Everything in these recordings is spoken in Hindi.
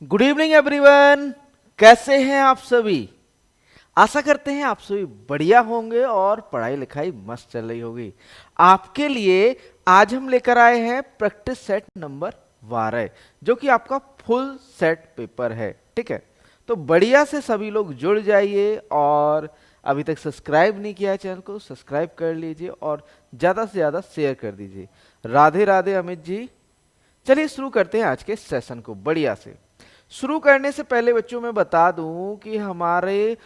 Good evening everyone. कैसे हैं आप सभी? आशा करते हैं आप सभी बढ़िया होंगे और पढ़ाई लिखाई मस्त चल रही होगी। आपके लिए आज हम लेकर आए हैं प्रैक्टिस सेट नंबर 12, जो कि आपका फुल सेट पेपर है। ठीक है, तो बढ़िया से सभी लोग जुड़ जाइए और अभी तक सब्सक्राइब नहीं किया है चैनल को सब्सक्राइब कर लीजिए और ज़्यादा से ज़्यादा शेयर कर दीजिए। राधे राधे अमित जी। चलिए शुरू करते हैं आज के सेशन को बढ़िया से। शुरू करने से पहले बच्चों मैं बता दूं कि हमारे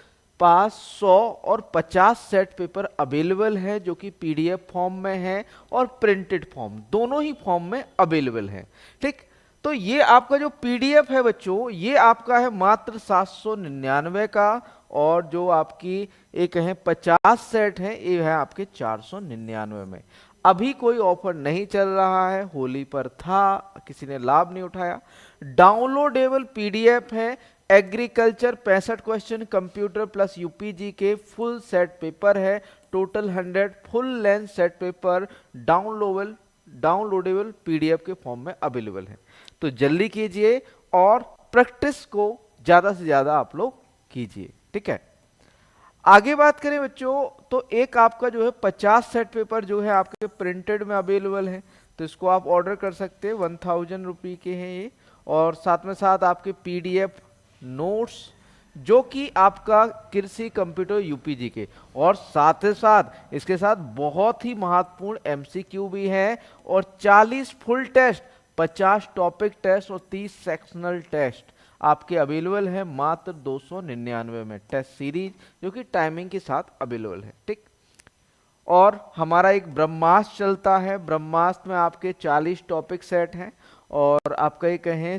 पास 100 और 50 सेट पेपर अवेलेबल है, जो कि पीडीएफ फॉर्म में है और प्रिंटेड फॉर्म, दोनों ही फॉर्म में अवेलेबल है। ठीक, तो ये आपका जो पीडीएफ है बच्चों, ये आपका है मात्र 799 का, और जो आपकी एक है 50 सेट है, ये है आपके 499 में। अभी कोई ऑफर नहीं चल रहा है, होली पर था, किसी ने लाभ नहीं उठाया। डाउनलोडेबल पीडीएफ है। Agriculture 65 question, computer plus UPG के फुल सेट पेपर है। Total 100 full length set paper downloadable PDF के फॉर्म में अवेलेबल है। तो जल्दी कीजिए और प्रैक्टिस को ज्यादा से ज्यादा आप लोग कीजिए। ठीक है, आगे बात करें बच्चों, तो एक आपका जो है 50 सेट पेपर जो है आपके प्रिंटेड में अवेलेबल है, तो इसको आप ऑर्डर कर सकते हैं। 1000 रुपये के हैं ये, और साथ में साथ आपके पीडीएफ नोट्स, जो कि आपका कृषि कंप्यूटर यूपीजी के, और साथ ही साथ इसके साथ बहुत ही महत्वपूर्ण एमसीक्यू भी है, और 40 फुल टेस्ट, 50 टॉपिक टेस्ट और 30 सेक्शनल टेस्ट आपके अवेलेबल है मात्र 299 में। टेस्ट सीरीज जो कि टाइमिंग के साथ अवेलेबल है। ठीक, और हमारा एक ब्रह्मास्त्र चलता है। ब्रह्मास्त्र में आपके 40 टॉपिक सेट हैं, और आपका ये कहें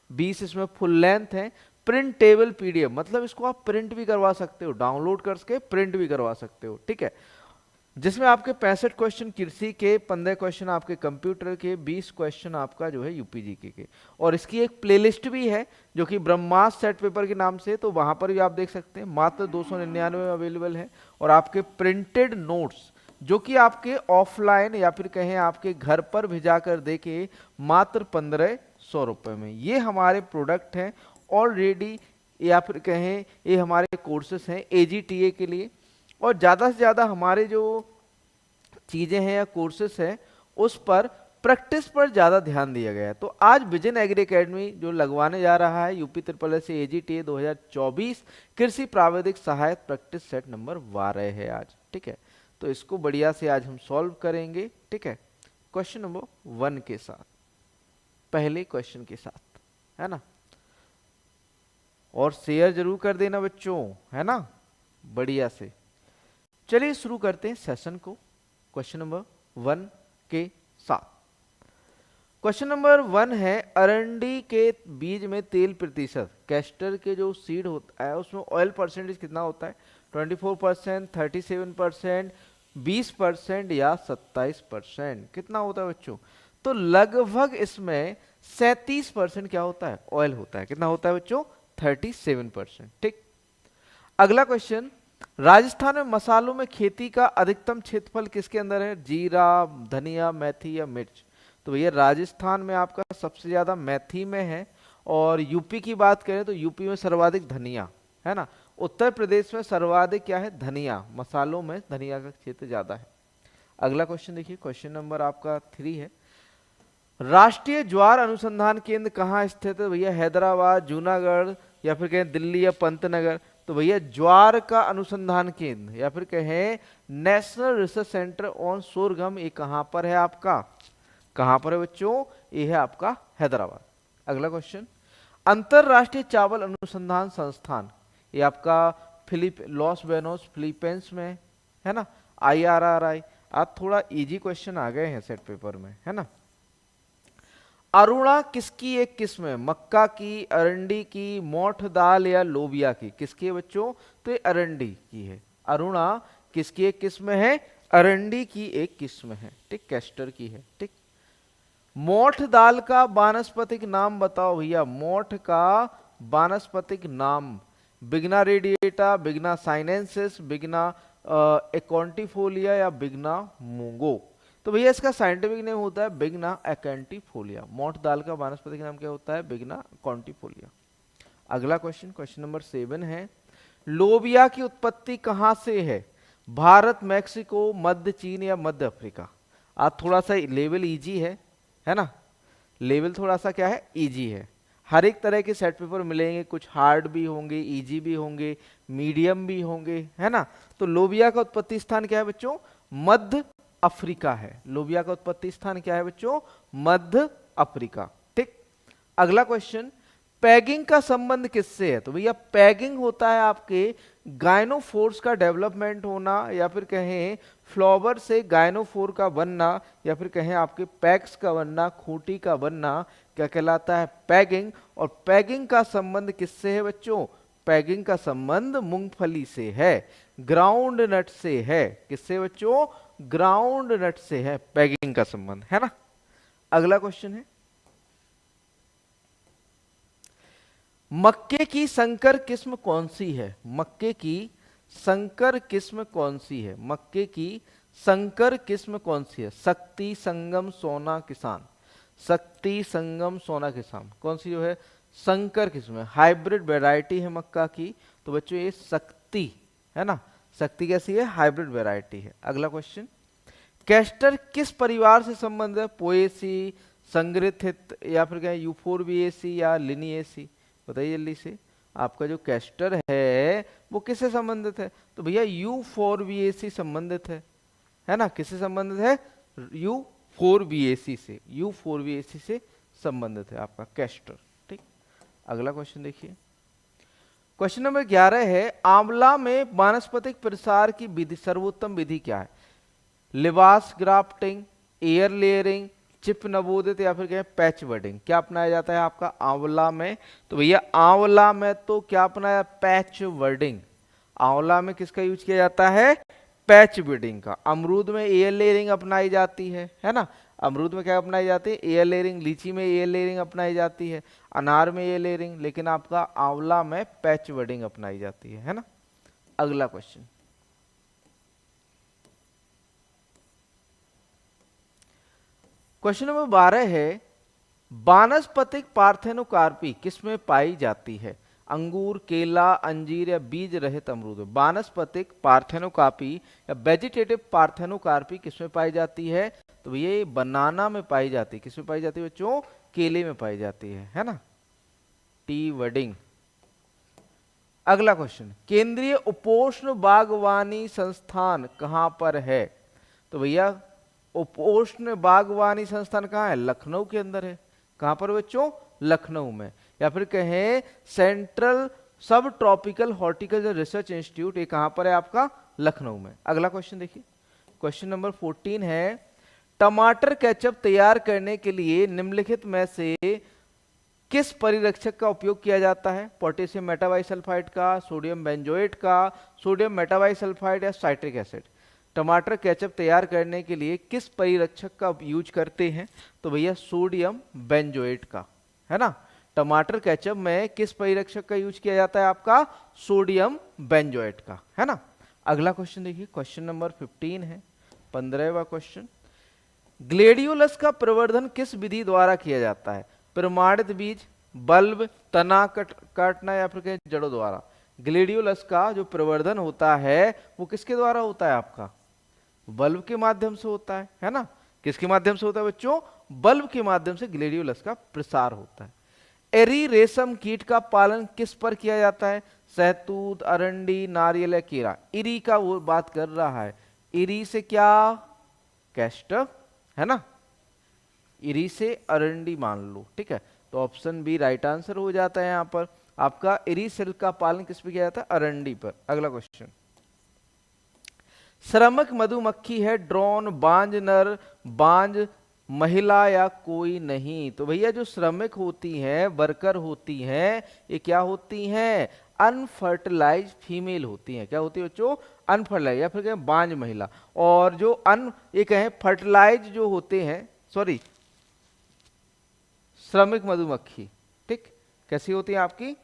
20 इसमें फुल लेंथ है। प्रिंटेबल पीडीएफ, मतलब इसको आप प्रिंट भी करवा सकते हो, डाउनलोड करके प्रिंट भी करवा सकते हो। ठीक है, जिसमें आपके 65 क्वेश्चन कृषि के, 15 क्वेश्चन आपके कंप्यूटर के, 20 क्वेश्चन आपका जो है यूपीजी के। और इसकी एक प्लेलिस्ट भी है जो कि ब्रह्मास्त्र सेट पेपर के नाम से, तो वहां पर भी आप देख सकते हैं। मात्र 299 में अवेलेबल है। और आपके प्रिंटेड नोट्स जो कि आपके ऑफलाइन या फिर कहें आपके घर पर भिजा कर देके मात्र 1500 रुपए में ये हमारे प्रोडक्ट हैं ऑलरेडी, या फिर कहें ये हमारे कोर्सेस हैं एजीटीए के लिए। और ज़्यादा से ज़्यादा हमारे जो चीज़ें हैं या कोर्सेस हैं, उस पर प्रैक्टिस पर ज़्यादा ध्यान दिया गया है। तो आज विजन एग्री एकेडमी जो लगवाने जा रहा है यूपी ट्रिपल से एजीटीए 2024 कृषि प्राविधिक सहायक प्रैक्टिस सेट नंबर 12 है आज। ठीक है, तो इसको बढ़िया से आज हम सॉल्व करेंगे। ठीक है, क्वेश्चन नंबर 1 के साथ, पहले क्वेश्चन के साथ, है ना। और शेयर जरूर कर देना बच्चों, है ना, बढ़िया से। चलिए शुरू करते हैं सेशन को क्वेश्चन नंबर 1 के साथ। क्वेश्चन नंबर 1 है, अरंडी के बीज में तेल प्रतिशत, कैस्टर के जो सीड होता है उसमें ऑयल परसेंटेज कितना होता है? 24%, 37%, 20% या 27%? कितना होता है बच्चों? तो लगभग इसमें 37% क्या होता है? ऑयल होता है। कितना होता है बच्चों? 37%। ठीक, अगला क्वेश्चन, राजस्थान में मसालों में खेती का अधिकतम क्षेत्रफल किसके अंदर है? जीरा, धनिया, मेथी या मिर्च? तो भैया राजस्थान में आपका सबसे ज्यादा मेथी में है, और यूपी की बात करें तो यूपी में सर्वाधिक धनिया, है ना। उत्तर प्रदेश में सर्वाधिक क्या है? धनिया, मसालों में धनिया का क्षेत्र ज्यादा है। अगला क्वेश्चन देखिए, क्वेश्चन नंबर आपका 3 है, राष्ट्रीय ज्वार अनुसंधान केंद्र कहाँ स्थित है? भैया हैदराबाद, जूनागढ़ या फिर कहें दिल्ली या पंतनगर? तो भैया ज्वार का अनुसंधान केंद्र या फिर कहें national research centre on sorghum, ये कहां पर है आपका? कहां पर है बच्चों? ये है आपका हैदराबाद। अगला क्वेश्चन, अंतरराष्ट्रीय चावल अनुसंधान संस्थान, ये आपका लॉस वेनोस फिलीपींस में है ना। IRRI। आज थोड़ा इजी क्वेश्चन आ गए हैं सेट पेपर में, है ना। अरुणा किसकी एक किस्म है? मक्का की, अरंडी की, मोठ दाल या लोबिया की? किसकी है बच्चों? तो ये अरंडी की है। अरुणा किसकी एक किस्म है? अरंडी की एक किस्म है। ठीक, कैस्टर की है। ठीक, मोठ दाल का वानस्पतिक नाम बताओ भैया। मोठ का वानस्पतिक नाम, बिगना रेडिएटा, बिगना साइनेंसिस, बिगना एकोंटिफोलिया या बिगना मूंगो? तो भैया इसका साइंटिफिक नेम होता है बिगना एकैंटीफोलिया। मोठ दाल का वानस्पतिक नाम क्या होता है? बिगना कॉन्टिफोलिया। अगला क्वेश्चन, क्वेश्चन नंबर 7 है, लोबिया की उत्पत्ति कहाँ से है? भारत, मैक्सिको, मध्य चीन या मध्य अफ्रीका? आज थोड़ा सा लेवल इजी है ना? लेवल थोड़ा सा क्या है? इजी है। हर एक तरह के सेट पेपर मिलेंगे, कुछ हार्ड भी होंगे, इजी भी होंगे, मीडियम भी होंगे, है ना? तो लोबिया का उत्पत्ति स्थान क्या है बच्चों? मध्य अफ्रीका है। लोबिया का उत्पत्ति स्थान क्या है बच्चों? मध्य अफ्रीका। ठीक। अगला क्वेश्चन, पैगिंग का संबंध किससे है? तो भैया पैगिंग होता है आपके गायनोफोर्स का डेवलपमेंट होना, या फिर कहें फ्लावर से गायनोफोर का बनना, या फिर कहें आपके पैक्स का बनना, खूंटी का बनना, क्या कहलाता है? पैगिंग। और पैगिंग का संबंध किससे है बच्चों? पैगिंग का संबंध मूंगफली से है, ग्राउंड नट से है। किससे बच्चों? ग्राउंड नट से है पैगिंग का संबंध, है ना? अगला क्वेश्चन है, मक्के की संकर किस्म कौन सी है? मक्के की संकर किस्म कौन सी है? मक्के की संकर किस्म कौन सी है? शक्ति, संगम, सोना, किसान। शक्ति, संगम, सोना, किसान, कौन सी जो है संकर किस्म है? हाइब्रिड वैरायटी है मक्का की। तो बच्चों ये शक्ति है ना? शक्ति कैसी है? हाइब्रिड वैरायटी है। अगला क्वेश्चन, कैस्टर किस परिवार से संबंधित है? पोएसी, संग्रथित, या फिर क्या यूफोरबिएसी या लिनिएसी? बताइए जल्दी से। आपका जो कैस्टर है वो किससे संबंधित है? तो भैया यूफोरबिएसी संबंधित है ना? किससे संबंधित है? यूफोरबिएसी से, यूफोरबिएसी से संबंधित है आपका कैस्टर। ठीक। अगला क्वेश्चन देखिए, क्वेश्चन नंबर 11 है, आंवला में वानस्पतिक प्रसार की विधि, सर्वोत्तम विधि क्या है? लिबास ग्राफ्टिंग, एयर लेयरिंग, चिप नवोदित, या फिर क्या पैच वर्डिंग? क्या अपनाया जाता है आपका आंवला में? तो भैया आंवला में तो क्या अपनाया? Patch wording. आंवला में किसका यूज किया जाता है? पैच वर्डिंग का। अमरूद में एयर लेयरिंग अपनाई जाती है ना? अमरूद में क्या अपनाई जाती है? Air layering. लीची में एयर लेयरिंग अपनाई जाती है, अनार में एयर लेयरिंग, लेकिन आपका आंवला में पैच वर्डिंग अपनाई जाती है ना? अगला क्वेश्चन, क्वेश्चन नंबर 12 है, वानस्पतिक पार्थेनोकार्पी किसमें पाई जाती है? अंगूर, केला, अंजीर या बीज रहित अमरूद? वानस्पतिक पार्थेनोकार्पी या वेजिटेटिव पार्थेनोकार्पी किसमें पाई जाती है? तो ये बनाना में पाई जाती है। किसमें पाई जाती है बच्चों? केले में पाई जाती है ना? T wording. अगला क्वेश्चन, केंद्रीय उपोष्ण बागवानी संस्थान कहां पर है? तो भैया उपोष्ण बागवानी संस्थान कहाँ है? लखनऊ के अंदर है। कहां पर बच्चों? लखनऊ में। या फिर कहें सेंट्रल सब ट्रॉपिकल हॉर्टिकल्चर रिसर्च इंस्टीट्यूट, ये कहां पर है आपका? लखनऊ में। अगला क्वेश्चन देखिए, क्वेश्चन नंबर 14 है, टमाटर केचप तैयार करने के लिए निम्नलिखित में से किस परिरक्षक का उपयोग किया जाता है? पोटेशियम मेटाबाइसल्फाइड का, सोडियम बेंजोएट का, सोडियम मेटाबाइसल्फाइड या साइट्रिक एसिड? टमाटर केचप तैयार करने के लिए किस परिरक्षक का यूज करते हैं? तो भैया सोडियम बेंजोएट का, है ना? टमाटर केचप में किस परिरक्षक का यूज किया जाता है आपका? सोडियम बेंजोएट का, है ना? अगला क्वेश्चन देखिए, क्वेश्चन नंबर 15 है, 15वां क्वेश्चन, ग्लेडियोलस का प्रवर्धन किस विधि द्वारा किया जाता है? प्रमाणित बीज, बल्ब, तना काटना, या फिर कहें जड़ों द्वारा? ग्लेडियोलस का जो प्रवर्धन होता है वो किसके द्वारा होता है आपका? बल्ब के माध्यम से होता है ना? किसके माध्यम से होता है बच्चों? बल्ब के माध्यम से ग्लेडियोलस का प्रसार होता है। एरी रेशम कीट का पालन किस पर किया जाता है? सहतूत, अरंडी, नारियल या केरा? इरी का वो बात कर रहा है। इरी से क्या? कैस्टर, है ना? इरी से अरंडी मान लो, ठीक है? तो ऑप्शन बी राइट आंसर हो जाता है। यहां पर आपका इरी सिल्क का पालन किस पे किया जाता है? अरंडी पर। अगला क्वेश्चन, श्रमिक मधुमक्खी है ड्रोन, बांझ नर, बांझ महिला या कोई नहीं? तो भैया जो श्रमिक होती हैं, वर्कर होती हैं, ये क्या होती हैं? अनफर्टिलाइज फीमेल होती हैं। क्या होती है बच्चों? अनफर्टिलाइज, या फिर कहें बांझ महिला। और जो ये कहें फर्टिलाइज जो होते हैं, सॉरी, श्रमिक मधुमक्खी, ठीक, कैसी होती है आपकी?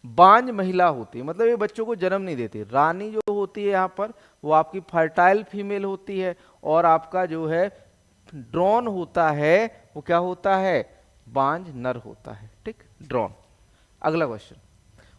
बांझ महिला होती है, मतलब ये बच्चों को जन्म नहीं देती। रानी जो होती है यहाँ पर वो आपकी फर्टाइल फीमेल होती है, और आपका जो है ड्रोन होता है वो क्या होता है, बांझ नर होता है। ठीक, ड्रोन। अगला क्वेश्चन,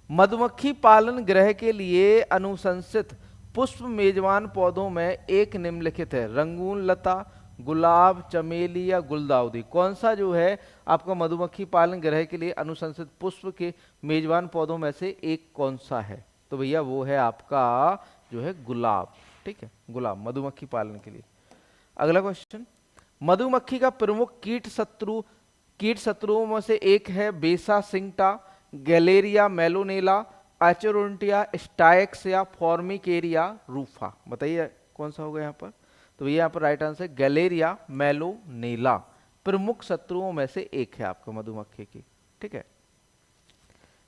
मधुमक्खी पालन गृह के लिए अनुशंसित पुष्प मेजबान पौधों में एक निम्नलिखित है, रंगून लता, गुलाब, चमेली या गुलदाउदी। कौन सा जो है आपका मधुमक्खी पालन गृह के लिए अनुशंसित पुष्प के मेजबान पौधों में से एक कौन सा है? तो भैया वो है आपका जो है गुलाब। ठीक है, गुलाब मधुमक्खी पालन के लिए। अगला क्वेश्चन, मधुमक्खी का प्रमुख कीट शत्रुओं में से एक है बेसा सिंगटा, गैलेरिया मेलोनेला, एचेरोन्टिया, स्टाइक्स या फॉर्मिकेरिया रूफा। बताइए कौन सा होगा यहाँ पर? तो ये यहाँ पर राइट आंसर गैलेरिया मेलोनेला प्रमुख शत्रुओं में से एक है आपका मधुमक्खी की। ठीक है,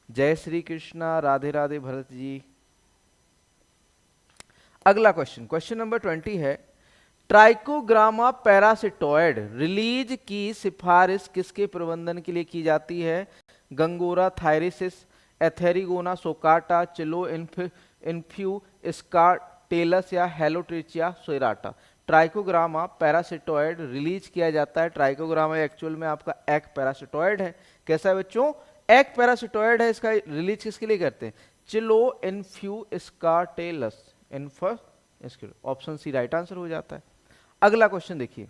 जय श्री कृष्णा, राधे राधे भरत जी। अगला क्वेश्चन, क्वेश्चन नंबर 20 है, ट्राइकोग्रामा पैरासिटोइड रिलीज की सिफारिश किसके प्रबंधन के लिए की जाती है? गंगोरा थायरिसिस, एथेरिगोना सोकाटा, चिलो इन्फ्यू स्काटेलस या हेलोट्रिचिया सोराटा। ट्राइकोग्रामा पैरासिटोइड रिलीज किया जाता है। ट्राइकोग्रामा एक्चुअल में आपका एक पैरासिटोइड है। कैसा है बच्चों? एक पैरासिटोइड है। इसका रिलीज किसके लिए करते हैं? चिलो इन्फ्यू स्काटेलस। ऑप्शन सी राइट आंसर हो जाता है। अगला क्वेश्चन देखिए,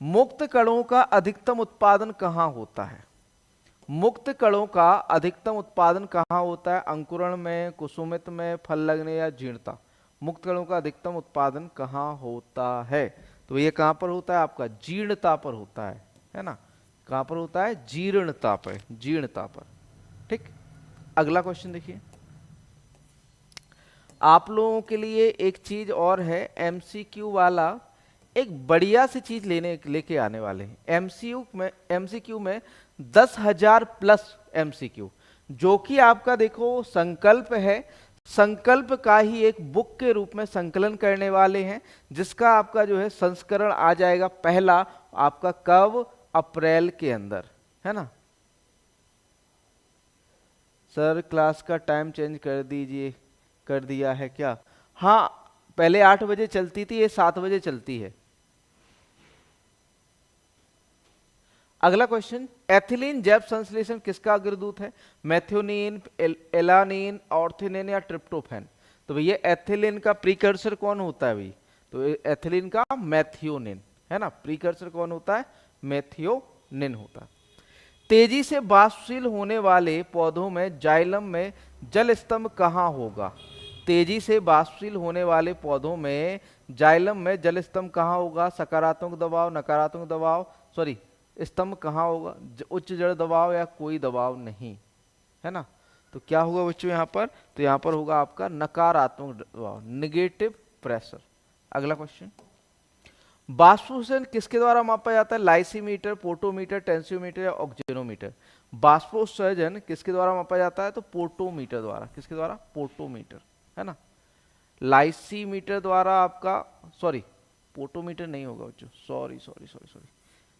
मुक्त कणों का अधिकतम उत्पादन कहां होता है? मुक्त कणों का अधिकतम उत्पादन कहां होता है? अंकुरण में, कुसुमित में, फल लगने या जीर्णता। मुक्त कणों का अधिकतम उत्पादन कहां होता है? तो ये कहां पर होता है? आपका जीर्णता पर होता है ना? कहां पर होता है? जीर्णता पर, जीर्णता पर। ठीक, अगला क्वेश्चन देखिए, आप लोगों के लिए एक चीज और है, एमसीक्यू वाला एक बढ़िया सी चीज लेके आने वाले हैं। एमसीक्यू में 10,000 प्लस एमसीक्यू, जो कि आपका देखो संकल्प है। संकल्प का ही एक बुक के रूप में संकलन करने वाले हैं, जिसका आपका जो है संस्करण आ जाएगा पहला आपका कब? अप्रैल के अंदर, है ना? सर क्लास का टाइम चेंज कर दीजिए। कर दिया है क्या? हाँ, पहले 8 बजे चलती थी, ये 7 बजे चलती है। अगला क्वेश्चन, एथिलीन जैव संश्लेषण किसका अग्रदूत है? मेथियोनिन, एलानिन, ऑर्थिनिन या ट्रिप्टोफैन। तो भैया एथिलीन का प्रीकर्सर कौन होता है भाई? तो एथिलीन का मेथियोनिन, है ना? प्रीकर्सर कौन होता है? मेथियोनिन होता है। तेजी से वाष्पशील होने वाले पौधों में जाइलम में जल स्तंभ कहाँ होगा? तेजी से वाष्पशील होने वाले पौधों में जाइलम में जल स्तंभ कहाँ होगा? सकारात्मक दबाव, नकारात्मक दबाव, सॉरी स्तंभ कहाँ होगा? उच्च जड़ दबाव या कोई दबाव नहीं, है ना? तो क्या होगा बच्चों यहाँ पर? तो यहाँ पर होगा आपका नकारात्मक दबाव, निगेटिव प्रेशर। अगला क्वेश्चन, बाष्पोत्सर्जन किसके द्वारा मापा जाता है? लाइसीमीटर, पोटोमीटर, टेंसियोमीटर या ऑक्जेनोमीटर। बाष्पोत्सर्जन किसके द्वारा मापा जाता है? तो पोटोमीटर द्वारा। किसके द्वारा? पोटोमीटर, है ना? लाइसीमीटर द्वारा आपका, सॉरी पोटोमीटर नहीं होगा बच्चों, sorry sorry sorry sorry,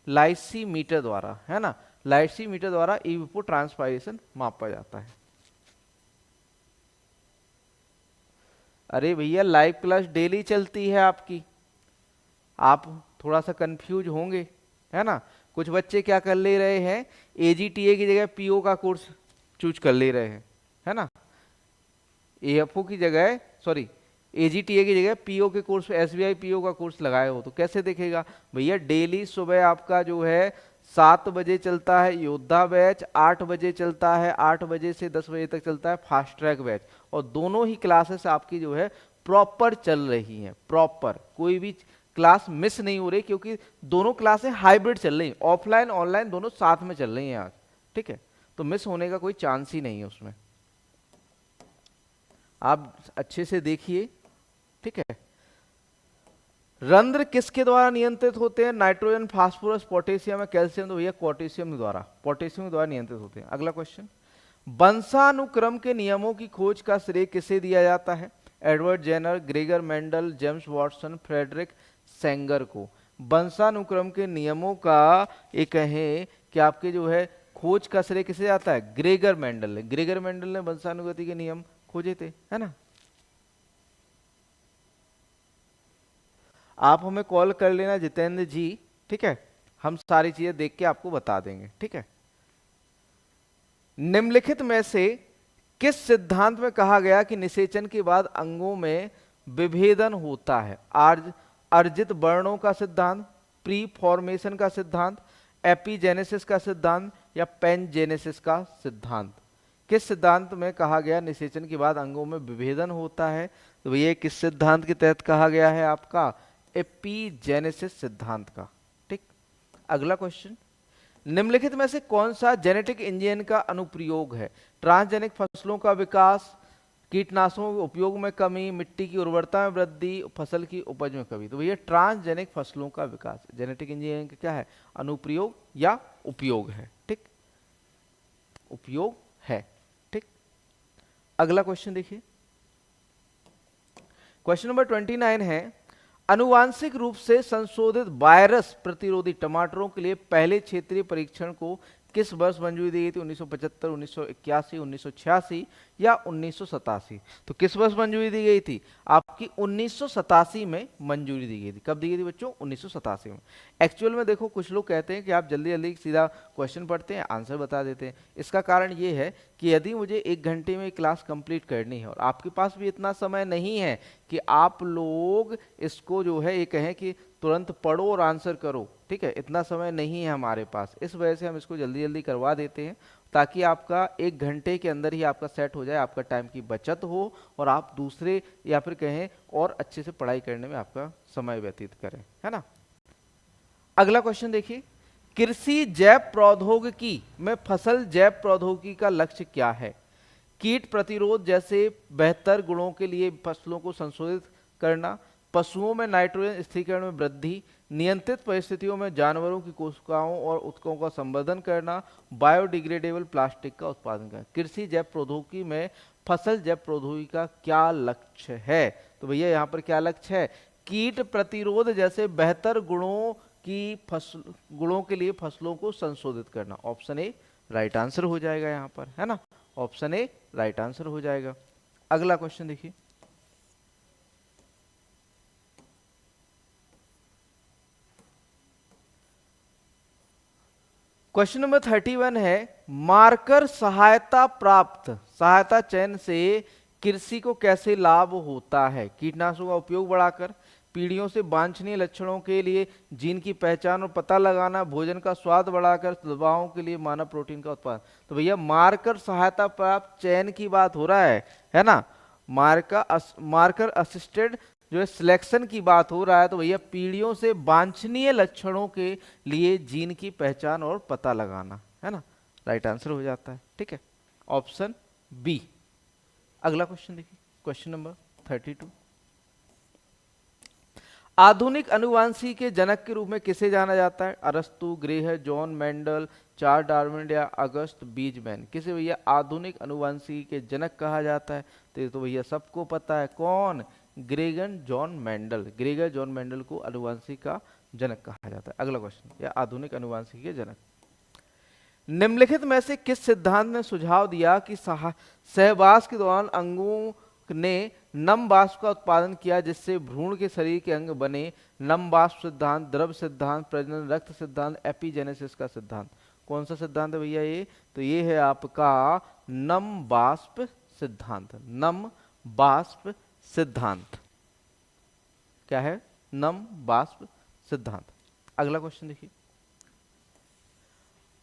lysimeter द्वारा, है ना? लाइसीमीटर द्वारा इवोपो ट्रांसपायरेशन मापा जाता है। अरे भैया लाइव क्लास डेली चलती है आपकी, आप थोड़ा सा कंफ्यूज होंगे, है ना? कुछ बच्चे क्या कर ले रहे हैं, एजीटीए की जगह पीओ का कोर्स चूज कर ले रहे हैं, है ना? एएफओ की जगह, सॉरी एजीटीए की जगह पीओ के कोर्स, एसबीआई पीओ का कोर्स लगाए हो, तो कैसे देखेगा भैया? डेली सुबह आपका जो है 7 बजे चलता है योद्धा बैच, 8 बजे चलता है, 8 बजे से 10 बजे तक चलता है फास्ट ट्रैक बैच, और दोनों ही क्लासेस आपकी जो है प्रॉपर चल रही हैं, प्रॉपर, कोई भी क्लास मिस नहीं हो रही, क्योंकि दोनों क्लासें हाइब्रिड चल रही हैं, ऑफलाइन ऑनलाइन दोनों साथ में चल रही हैं आज। ठीक है, तो मिस होने का कोई चांस ही नहीं है उसमें, आप अच्छे से देखिए। ठीक है, रंध्र किसके द्वारा नियंत्रित होते हैं? नाइट्रोजन, फास्फोरस, पोटेशियम या कैल्शियम? तो भैया पोटेशियम द्वारा, पोटेशियम द्वारा नियंत्रित होते हैं। अगला क्वेश्चन, वंशानुक्रम के नियमों की खोज का श्रेय किसे दिया जाता है? Edward Jenner, Gregor Mendel, James Watson, Frederick Sanger को। वंशानुक्रम के नियमों का एक है कि आपके जो है खोज का श्रेय किसे जाता है? ग्रेगर मेंडल ने। ग्रेगर मेंडल ने वंशानुगति के नियम खोजे थे, है ना। आप हमें कॉल कर लेना जितेंद्र जी, ठीक है, हम सारी चीजें देख के आपको बता देंगे, ठीक है। निम्नलिखित में से किस सिद्धांत में कहा गया कि निषेचन के बाद अंगों में विभेदन होता है? अर्जित वर्णों का सिद्धांत, प्री फॉर्मेशन का सिद्धांत, एपिजेनेसिस का सिद्धांत या पेनजेनेसिस का सिद्धांत? किस सिद्धांत में कहा गया निषेचन के बाद अंगों में विभेदन होता है? तो भैया किस सिद्धांत के तहत कहा गया है? आपका एपिजेनेसिस सिद्धांत का, ठीक। अगला क्वेश्चन, निम्नलिखित में से कौन सा जेनेटिक इंजीनियरिंग का अनुप्रयोग है? ट्रांसजेनिक फसलों का विकास, कीटनाशकों के उपयोग में कमी, मिट्टी की उर्वरता में वृद्धि, फसल की उपज में कमी। तो भैया ट्रांसजेनिक फसलों का विकास जेनेटिक इंजीनियरिंग का क्या है? अनुप्रयोग या उपयोग है, ठीक, उपयोग है, ठीक। अगला क्वेश्चन देखिए, क्वेश्चन नंबर 29 है, अनुवांशिक रूप से संशोधित वायरस प्रतिरोधी टमाटरों के लिए पहले क्षेत्रीय परीक्षण को किस वर्ष मंजूरी दी गई थी? 1975, 1981, 1986 या 1987? तो किस वर्ष मंजूरी दी गई थी? आपकी 1987 में मंजूरी दी गई थी। कब दी गई थी बच्चों? 1987 में। एक्चुअल में देखो, कुछ लोग कहते हैं कि आप जल्दी जल्दी सीधा क्वेश्चन पढ़ते हैं, आंसर बता देते हैं। इसका कारण ये है कि यदि मुझे 1 घंटे में क्लास कंप्लीट करनी है और आपके पास भी इतना समय नहीं है कि आप लोग इसको जो है ये कहें कि तुरंत पढ़ो और आंसर करो, ठीक है, इतना समय नहीं है हमारे पास, इस वजह से हम इसको जल्दी जल्दी करवा देते हैं ताकि आपका 1 घंटे के अंदर ही आपका सेट हो जाए, आपका टाइम की बचत हो और आप दूसरे या फिर कहें और अच्छे से पढ़ाई करने में आपका समय व्यतीत करें, है ना। अगला क्वेश्चन देखिए, कृषि जैव प्रौद्योगिकी में फसल जैव प्रौद्योगिकी का लक्ष्य क्या है? कीट प्रतिरोध जैसे बेहतर गुणों के लिए फसलों को संशोधित करना, पशुओं में नाइट्रोजन स्थिरीकरण में वृद्धि, नियंत्रित परिस्थितियों में जानवरों की कोशिकाओं और उत्तकों का संवर्धन करना, बायोडिग्रेडेबल प्लास्टिक का उत्पादन करना। कृषि जैव प्रौद्योगिकी में फसल जैव प्रौद्योगिकी का क्या लक्ष्य है? तो भैया यहाँ पर क्या लक्ष्य है? कीट प्रतिरोध जैसे बेहतर गुणों के लिए फसलों को संशोधित करना। ऑप्शन ए राइट आंसर हो जाएगा यहाँ पर, है ना, ऑप्शन ए राइट आंसर हो जाएगा। अगला क्वेश्चन देखिए, क्वेश्चन नंबर 31 है, मार्कर सहायता चयन से कृषि को कैसे लाभ होता है? कीटनाशकों का उपयोग बढ़ाकर, पीढ़ियों से वांछनीय लक्षणों के लिए जीन की पहचान और पता लगाना, भोजन का स्वाद बढ़ाकर, दवाओं के लिए मानव प्रोटीन का उत्पादन। तो भैया मार्कर सहायता प्राप्त चयन की बात हो रहा है ना, मार्कर असिस्टेड जो है सिलेक्शन की बात हो रहा है। तो भैया पीढ़ियों से वांछनीय लक्षणों के लिए जीन की पहचान और पता लगाना, है ना, राइट आंसर हो जाता है, ठीक है, ऑप्शन बी। अगला क्वेश्चन देखिए, क्वेश्चन नंबर 32, आधुनिक अनुवांशिकी के जनक के रूप में किसे जाना जाता है? अरस्तु, ग्रेहर, जॉन मेंडल, चार्ल्स डार्विन या अगस्त बीजमैन? किसे भैया आधुनिक अनुवांशिकी के जनक कहा जाता है? तो ये तो भैया सबको पता है, कौन? Gregor John Mendel. Gregor John Mendel को अनुवांशिकी का जनक कहा जाता है। अगला क्वेश्चन, या आधुनिक अनुवांशिकी के जनक। निम्नलिखित में से किस सिद्धांत ने सुझाव दिया कि सहवास के दौरान अंगों ने नम वाष्प का उत्पादन किया जिससे भ्रूण के शरीर के अंग बने? नम वाष्प सिद्धांत, द्रव सिद्धांत, प्रजनन रक्त सिद्धांत, एपिजेनेसिस का सिद्धांत? कौन सा सिद्धांत है भैया ये? तो ये है आपका नम वाष्प सिद्धांत। नम वाष्प सिद्धांत क्या है? नम वाष्प सिद्धांत। अगला क्वेश्चन देखिए,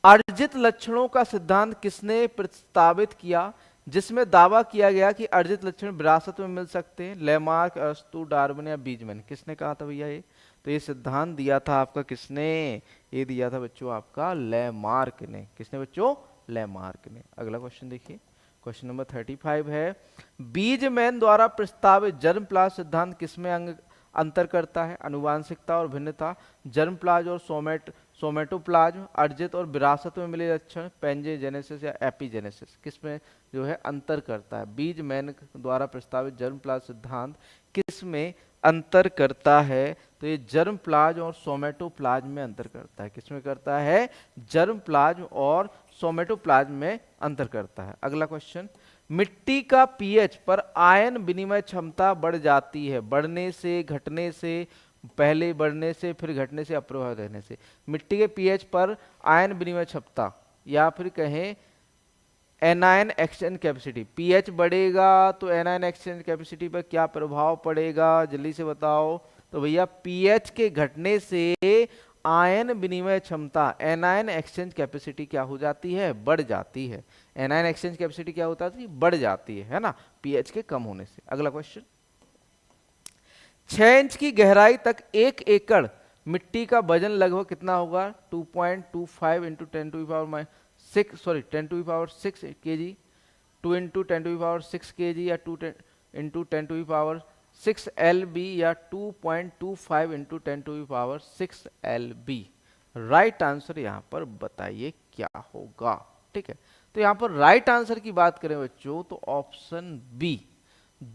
अर्जित लक्षणों का सिद्धांत किसने प्रस्तावित किया जिसमें दावा किया गया कि अर्जित लक्षण विरासत में मिल सकते हैं? लेमार्क, अरस्तु, डार्विन या बीजमैन? किसने कहा था भैया ये? तो ये सिद्धांत दिया था आपका किसने? ये दिया था बच्चों आपका लेमार्क ने। किसने बच्चों? लेमार्क ने। अगला क्वेश्चन देखिए, क्वेश्चन नंबर 35 है, बीजमैन द्वारा प्रस्तावित जर्मप्लाज्म सिद्धांत किसमें अंतर करता है? अनुवांशिकता और भिन्नता, जर्मप्लाज्म और सोमेटोप्लाज्म, अर्जित और विरासत में मिले लक्षण, पेंजेनेसिस या एपिजेनेसिस? किसमें जो है अंतर करता है? बीजमैन द्वारा प्रस्तावित जर्मप्लाज्म सिद्धांत किसमें अंतर करता है, तो ये जर्म प्लाज्म और सोमेटोप्लाज्म में अंतर करता है। किसमें करता है? जर्म प्लाज्म और सोमेटोप्लाज्म में अंतर करता है। अगला क्वेश्चन, मिट्टी का पीएच पर आयन विनिमय क्षमता बढ़ जाती है, बढ़ने से, घटने से, पहले बढ़ने से फिर घटने से, अप्रभावित रहने से। मिट्टी के पीएच पर आयन विनिमय क्षमता या फिर कहें एनायन एक्सचेंज कैपेसिटी, पीएच बढ़ेगा तो एनायन एक्सचेंज कैपेसिटी पर क्या प्रभाव पड़ेगा, जल्दी से बताओ। तो भैया पीएच के घटने से आयन विनिमय क्षमता, एनायन एक्सचेंज कैपेसिटी क्या हो जाती है? बढ़ जाती है। एनायन एक्सचेंज कैपेसिटी क्या होता है? बढ़ जाती है ना, पीएच के कम होने से। अगला क्वेश्चन, 6 इंच की गहराई तक 1 एकड़ मिट्टी का वजन लगभग कितना होगा? 2.25 into 10 to power 6, sorry 10 to power 6 KG, 2 into 10 to power 6 KG, या 2 इंटू 10 टू पावर 6 LB, या 2.25 into 10 to power 6 LB। Right answer यहाँ पर बताइए क्या होगा? ठीक है, तो यहाँ पर राइट आंसर की बात करें बच्चों तो ऑप्शन बी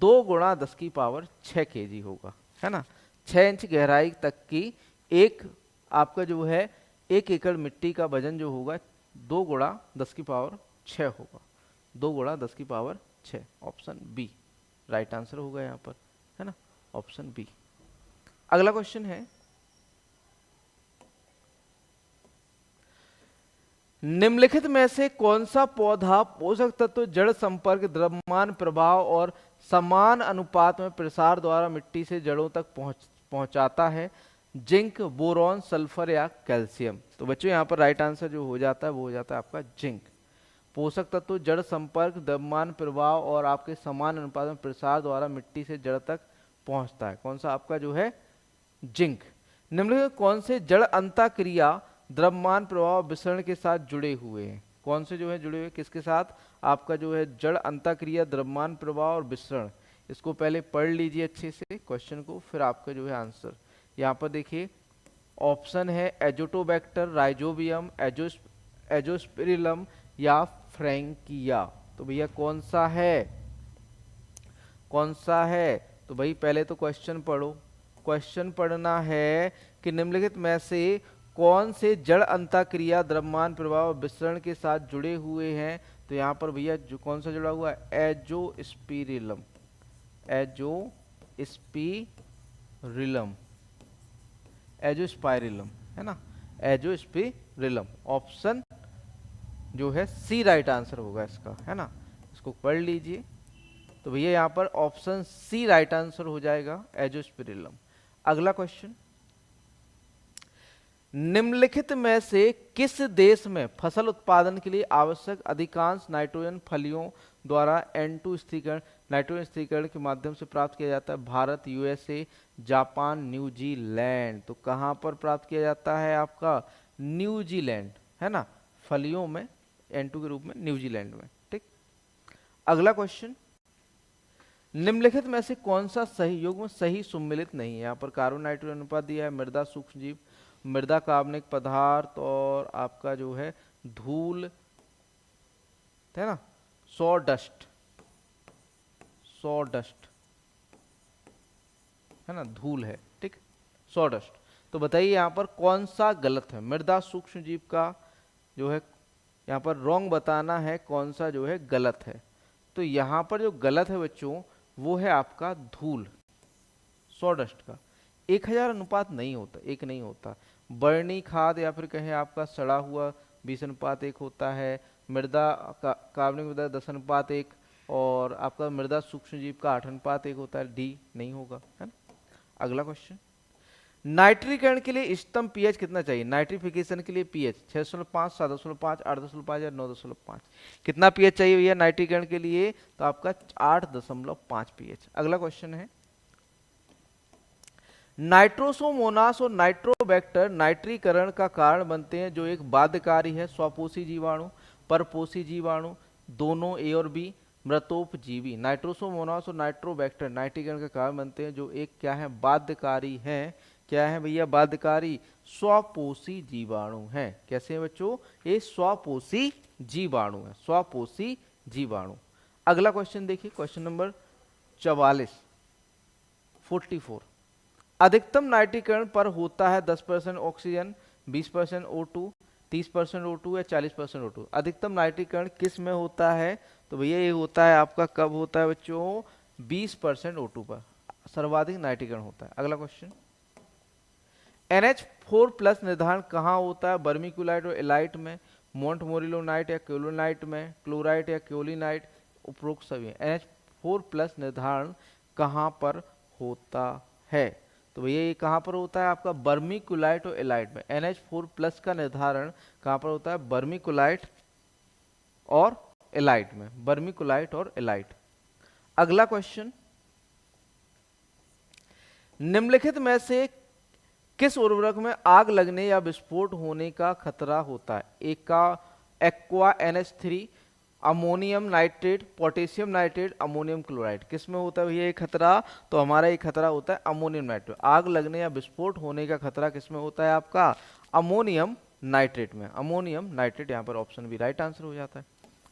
2 गुणा 10 की पावर 6 केजी होगा, है ना। 6 इंच गहराई तक की एक आपका जो है 1 एकड़ मिट्टी का वजन जो होगा 2 गुणा 10 की पावर 6 होगा, 2 गुणा 10 की power 6। Option B right answer होगा यहाँ पर, है ना, ऑप्शन बी। अगला क्वेश्चन है, निम्नलिखित में से कौन सा पौधा पोषक तत्व, जड़ संपर्क, द्रव्यमान प्रभाव और समान अनुपात में प्रसार द्वारा मिट्टी से जड़ों तक पहुंचाता है? जिंक, बोरॉन, सल्फर या कैल्शियम? तो बच्चों यहाँ पर राइट आंसर जो हो जाता है वो हो जाता है आपका जिंक। पोषक तत्व, जड़ संपर्क, द्रव्यमान प्रभाव और आपके समान अनुपात में प्रसार द्वारा मिट्टी से जड़ तक पहुंचता है। कौन सा आपका जो है? जिंक। निम्नलिखित कौन से जड़ अंतःक्रिया द्रव्यमान प्रवाह विसरण के साथ जुड़े हुए हैं? कौन से जो है जुड़े हुए किसके साथ? आपका जो है जड़ अंतःक्रिया, द्रव्यमान प्रवाह और विसरण। इसको पहले पढ़ लीजिए अच्छे से क्वेश्चन को, फिर आपका जो है आंसर। यहाँ पर देखिए ऑप्शन है एजोटोबैक्टर, राइजोबियम, एजोस्पिरिलम या फ्रैंकिया। तो भैया कौन सा है? कौन सा है? तो भाई पहले तो क्वेश्चन पढ़ो। क्वेश्चन पढ़ना है कि निम्नलिखित में से कौन से जड़ अंतःक्रिया द्रव्यमान प्रवाह विसरण के साथ जुड़े हुए हैं? तो यहाँ पर भैया जो कौन सा जुड़ा हुआ है? एजोस्पिरिलम, एजोस्पिरिलम, एजोस्पाइरिलम, है ना, एजोस्पिरिलम। ऑप्शन जो है सी राइट आंसर होगा इसका, है ना, इसको पढ़ लीजिए। तो भैया यहाँ पर ऑप्शन सी राइट आंसर हो जाएगा, एजोस्पिरिलम। अगला क्वेश्चन, निम्नलिखित में से किस देश में फसल उत्पादन के लिए आवश्यक अधिकांश नाइट्रोजन फलियों द्वारा N2 स्थिरीकरण, नाइट्रोजन स्थिरीकरण के माध्यम से प्राप्त किया जाता है? Bharat, USA, Japan, New Zealand. तो कहां पर प्राप्त किया जाता है? आपका न्यूजीलैंड, है ना, फलियों में N2 के रूप में न्यूजीलैंड में। ठीक, अगला क्वेश्चन, निम्नलिखित में से कौन सा सही युग्म सही सुम्मिलित नहीं है? यहाँ पर कार्बन नाइट्रोजन अनुपात दिया है, मृदा सूक्ष्मजीव, मृदा कार्बनिक पदार्थ और आपका जो है धूल, है ना, सॉडस्ट, सॉडस्ट, है ना, धूल है। ठीक, सॉडस्ट। तो बताइए यहाँ पर कौन सा गलत है? मृदा सूक्ष्मजीव का जो है यहाँ पर रॉन्ग बताना है, कौन सा जो है गलत है। तो यहाँ पर जो गलत है बच्चों वो है आपका धूल, सॉडस्ट का। 1000 अनुपात नहीं होता, एक नहीं होता। बर्नी खाद या फिर कहें आपका सड़ा हुआ 20:1 होता है, मृदा कार्बनिक मृदा 10:1, और आपका मृदा सूक्ष्मजीव का 8:1 होता है। डी नहीं होगा, है ना। अगला क्वेश्चन, नाइट्रीकरण के लिए इष्टतम पीएच कितना चाहिए? नाइट्रिफिकेशन के लिए पीएच 6.5, 7.5, 8.5 या 9.5। कितना पीएच चाहिए भैया नाइट्रीकरण के लिए? तो आपका 8.5 पीएच। अगला क्वेश्चन है, नाइट्रोसोमोनास और नाइट्रोबैक्टर नाइट्रीकरण का कारण बनते हैं जो एक बाध्यकारी है। स्वपोषी जीवाणु, परपोषी जीवाणु, दोनों ए और बी, मृतोपजीवी। नाइट्रोसोमोनास और नाइट्रोबैक्टर नाइट्रीकरण का कारण बनते हैं जो एक क्या है? बाध्यकारी है। क्या है भैया? बाध्यकारी, स्वपोषी जीवाणु है। कैसे है बच्चों? ये स्वपोषी जीवाणु है, स्वपोषी जीवाणु। अगला क्वेश्चन देखिए, क्वेश्चन नंबर 44, अधिकतम नाइट्रीकरण पर होता है 10% ऑक्सीजन, 20% O2, 30% O2 या 40% O2। अधिकतम नाइट्रीकरण किस में होता है? तो भैया ये होता है आपका, कब होता है बच्चों? 20% O2 पर सर्वाधिक नाइट्रीकरण होता है। अगला क्वेश्चन, NH4 प्लस निर्धारण कहाँ होता है? बर्मिकुलाइट और एलाइट में, मोंटमोरिलोनाइट या क्योलोनाइट में, क्लोराइट या क्योलिनाइट, उपरोक्त सभी। NH4 प्लस निर्धारण कहाँ पर होता है? तो भैया ये कहाँ पर होता है आपका? बर्मिकुलाइट और एलाइट में। NH4 प्लस का निर्धारण कहाँ पर होता है? बर्मिकुलाइट और एलाइट में, बर्मिकुलाइट और एलाइट। अगला क्वेश्चन, निम्नलिखित में से किस उर्वरक में आग लगने या विस्फोट होने का खतरा होता है? एक का aqua NH3, ammonium nitrate, potassium nitrate, ammonium chloride. किस में होता है भैया ये खतरा? तो हमारा ये खतरा होता है अमोनियम नाइट्रेट। आग लगने या विस्फोट होने का खतरा किस में होता है आपका? अमोनियम नाइट्रेट में। अमोनियम नाइट्रेट, यहाँ पर ऑप्शन भी राइट आंसर हो जाता है।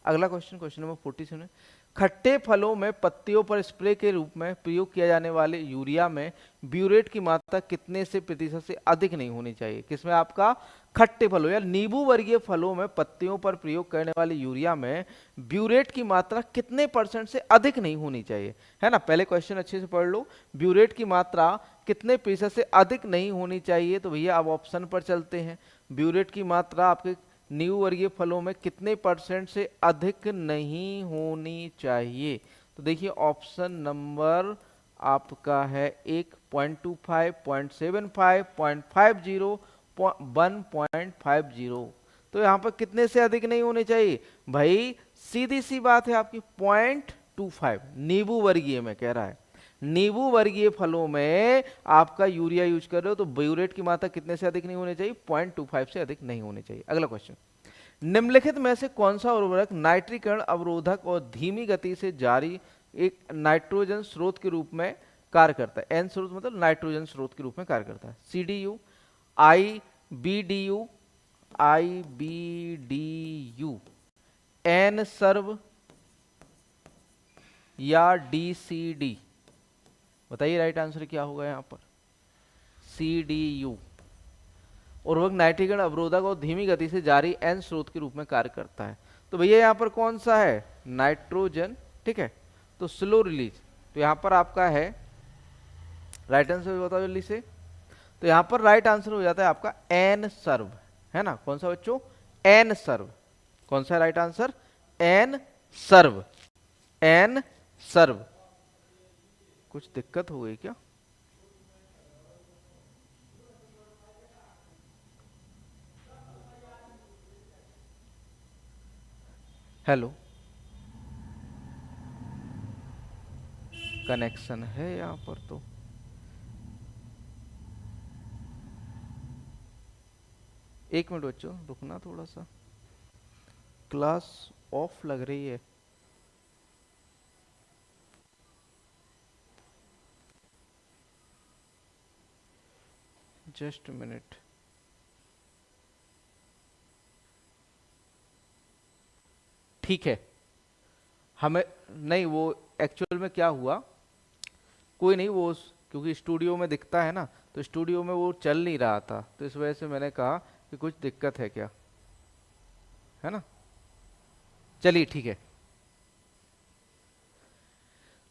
अगला क्वेश्चन, क्वेश्चन नंबर 47, खट्टे फलों में पत्तियों पर स्प्रे के रूप में प्रयोग किया जाने वाले यूरिया में ब्यूरेट की मात्रा कितने से प्रतिशत से अधिक नहीं होनी चाहिए? किसमें आपका? खट्टे फलों या नींबू वर्गीय फलों में पत्तियों पर प्रयोग करने वाले यूरिया में ब्यूरेट की मात्रा कितने % से अधिक नहीं होनी चाहिए? है ना, पहले क्वेश्चन अच्छे से पढ़ लो। ब्यूरेट की मात्रा कितने % से अधिक नहीं होनी चाहिए? तो भैया अब ऑप्शन पर चलते हैं। ब्यूरेट की मात्रा आपके नींबू वर्गीय फलों में कितने % से अधिक नहीं होनी चाहिए? तो देखिए ऑप्शन नंबर आपका है 1.25, 0.75, 0.50, 1.50। तो यहाँ पर कितने से अधिक नहीं होने चाहिए भाई? सीधी सी बात है आपकी, 0.25। नींबू वर्गीय में कह रहा है, नींबू वर्गीय फलों में आपका यूरिया यूज कर रहे हो तो ब्यूरेट की मात्रा कितने से अधिक नहीं होनी चाहिए? 0.25 से अधिक नहीं होनी चाहिए। अगला क्वेश्चन, निम्नलिखित में से कौन सा उर्वरक नाइट्रीकरण अवरोधक और धीमी गति से जारी एक नाइट्रोजन स्रोत के रूप में कार्य करता है? एन स्रोत मतलब नाइट्रोजन स्रोत के रूप में कार्य करता है। CDU, IBDU, IBDU, एन सर्व या DCD? बताइए राइट आंसर क्या होगा यहाँ पर? CDU। उर्वरक नाइट्रीकरण अवरोधक और धीमी गति से जारी एन स्रोत के रूप में कार्य करता है। तो भैया यहाँ पर कौन सा है? नाइट्रोजन, ठीक है। तो स्लो रिलीज, तो यहाँ पर आपका है राइट आंसर, बताओ जल्दी से। तो यहाँ पर राइट आंसर हो जाता है आपका एन सर्व, है ना। कौन सा बच्चों? एन सर्व। कौन सा राइट आंसर? एन सर्व, एन सर्व। कुछ दिक्कत हो गई क्या? हेलो, कनेक्शन है यहाँ पर तो। एक मिनट बच्चों, रुकना थोड़ा सा, क्लास ऑफ लग रही है। Just minute. ठीक है, हमें नहीं, वो एक्चुअल में क्या हुआ, कोई नहीं, वो क्योंकि स्टूडियो में दिखता है ना, तो स्टूडियो में वो चल नहीं रहा था, तो इस वजह से मैंने कहा कि कुछ दिक्कत है क्या, है ना। चलिए ठीक है,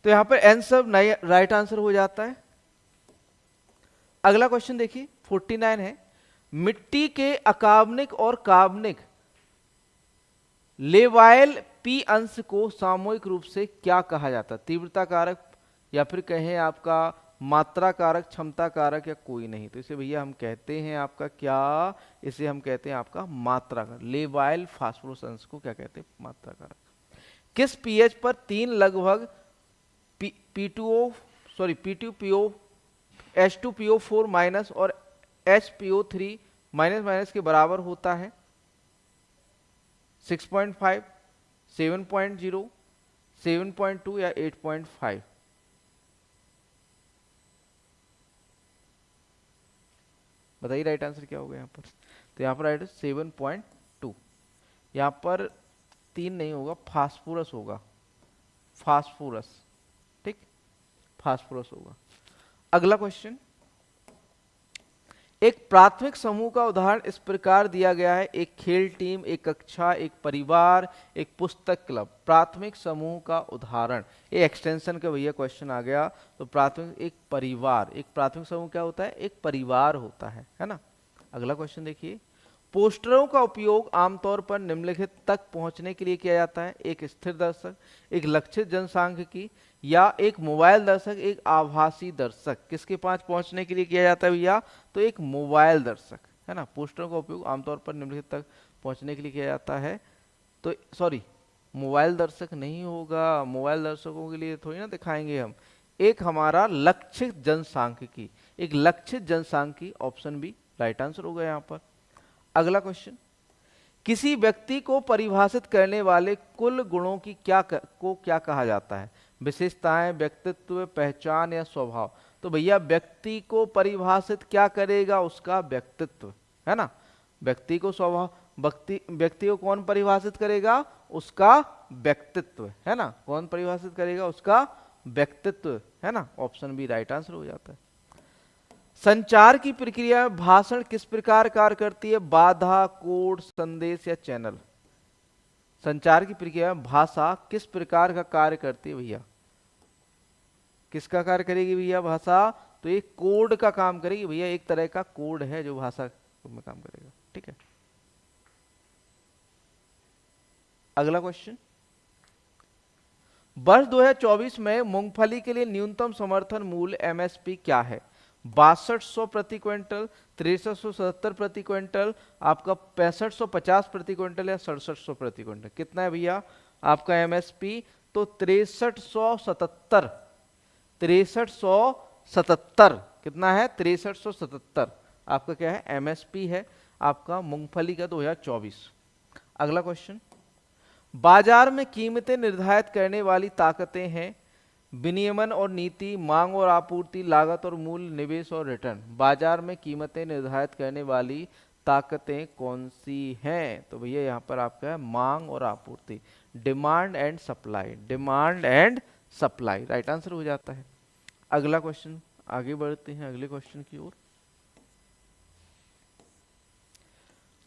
तो यहां पर एन सब राइट आंसर हो जाता है। अगला क्वेश्चन देखिए 49 है, मिट्टी के अकार्बनिक और कार्बनिक लेवाइल पी अंश को सामूहिक रूप से क्या कहा जाता है? तीव्रता कारक, या फिर कहें आपका मात्रा कारक, क्षमता कारक, या कोई नहीं। तो इसे भैया हम कहते हैं आपका क्या? इसे हम कहते हैं आपका मात्रा कारक। लेवाइल फास्फोरस अंश को क्या कहते हैं? मात्रा कारक। किस पीएच पर 3 लगभग P2O sorry P2PO H2PO4 minus और HPO3 माइनस माइनस के बराबर होता है? 6.5, 7.0, 7.2 या 8.5? बताइए राइट आंसर क्या होगा यहाँ पर? तो यहाँ पर राइट 7.2। यहाँ पर 3 नहीं होगा, फास्फोरस होगा, फास्फोरस, ठीक, फास्फोरस होगा। अगला क्वेश्चन एक प्राथमिक समूह का उदाहरण इस प्रकार दिया गया है, एक खेल टीम, एक कक्षा, एक परिवार, एक पुस्तक क्लब। प्राथमिक समूह का उदाहरण, ये एक्सटेंशन का भैया क्वेश्चन आ गया। तो प्राथमिक, एक परिवार, एक प्राथमिक समूह क्या होता है, एक परिवार होता है ना। अगला क्वेश्चन देखिए, पोस्टरों का उपयोग आमतौर पर निम्नलिखित तक पहुंचने के लिए किया जाता है, एक स्थिर दर्शक, एक लक्षित जनसांख्यिकी, या एक मोबाइल दर्शक, एक आभासी दर्शक। किसके पास पहुंचने के लिए किया जाता है भैया, तो एक मोबाइल दर्शक, है ना। पोस्टरों का उपयोग आमतौर पर निम्नलिखित तक पहुंचने के लिए किया जाता है, तो सॉरी, मोबाइल दर्शक नहीं होगा, मोबाइल दर्शकों के लिए थोड़ी ना दिखाएंगे हम। एक हमारा लक्षित जनसांख्यिकी, एक लक्षित जनसांख्यिकी, ऑप्शन बी राइट आंसर होगा यहाँ पर। अगला क्वेश्चन, किसी व्यक्ति को परिभाषित करने वाले कुल गुणों की क्या कहा जाता है, विशेषताएं, व्यक्तित्व, पहचान या स्वभाव। तो भैया व्यक्ति को परिभाषित क्या करेगा, उसका व्यक्तित्व, है ना। व्यक्ति को स्वभाव, व्यक्ति को कौन परिभाषित करेगा, उसका व्यक्तित्व, है ना। कौन परिभाषित करेगा, उसका व्यक्तित्व, है ना। ऑप्शन बी राइट आंसर हो जाता है। संचार की प्रक्रिया में भाषण किस प्रकार कार्य करती है, बाधा, कोड, संदेश या चैनल। संचार की प्रक्रिया में भाषा किस प्रकार का कार्य करती है भैया, किसका कार्य करेगी भैया भाषा, तो एक कोड का काम करेगी भैया, एक तरह का कोड है जो भाषा में काम करेगा, ठीक है। अगला क्वेश्चन, वर्ष 2024 में मूंगफली के लिए न्यूनतम समर्थन मूल्य एमएसपी क्या है, 6200 प्रति क्विंटल, 6370 प्रति क्विंटल, आपका 6550 प्रति क्विंटल या 6700 प्रति क्विंटल। कितना है भैया आपका एमएसपी, तो 6377, 6377, कितना है 6377 आपका क्या है एमएसपी है आपका मूंगफली का 2024। अगला क्वेश्चन, बाजार में कीमतें निर्धारित करने वाली ताकतें हैं विनियमन और नीति, मांग और आपूर्ति, लागत और मूल्य, निवेश और रिटर्न। बाजार में कीमतें निर्धारित करने वाली ताकतें कौन सी हैं, तो भैया यहाँ पर आपका है मांग और आपूर्ति, demand and supply, demand and supply right answer हो जाता है। अगला क्वेश्चन, आगे बढ़ते हैं अगले क्वेश्चन की ओर।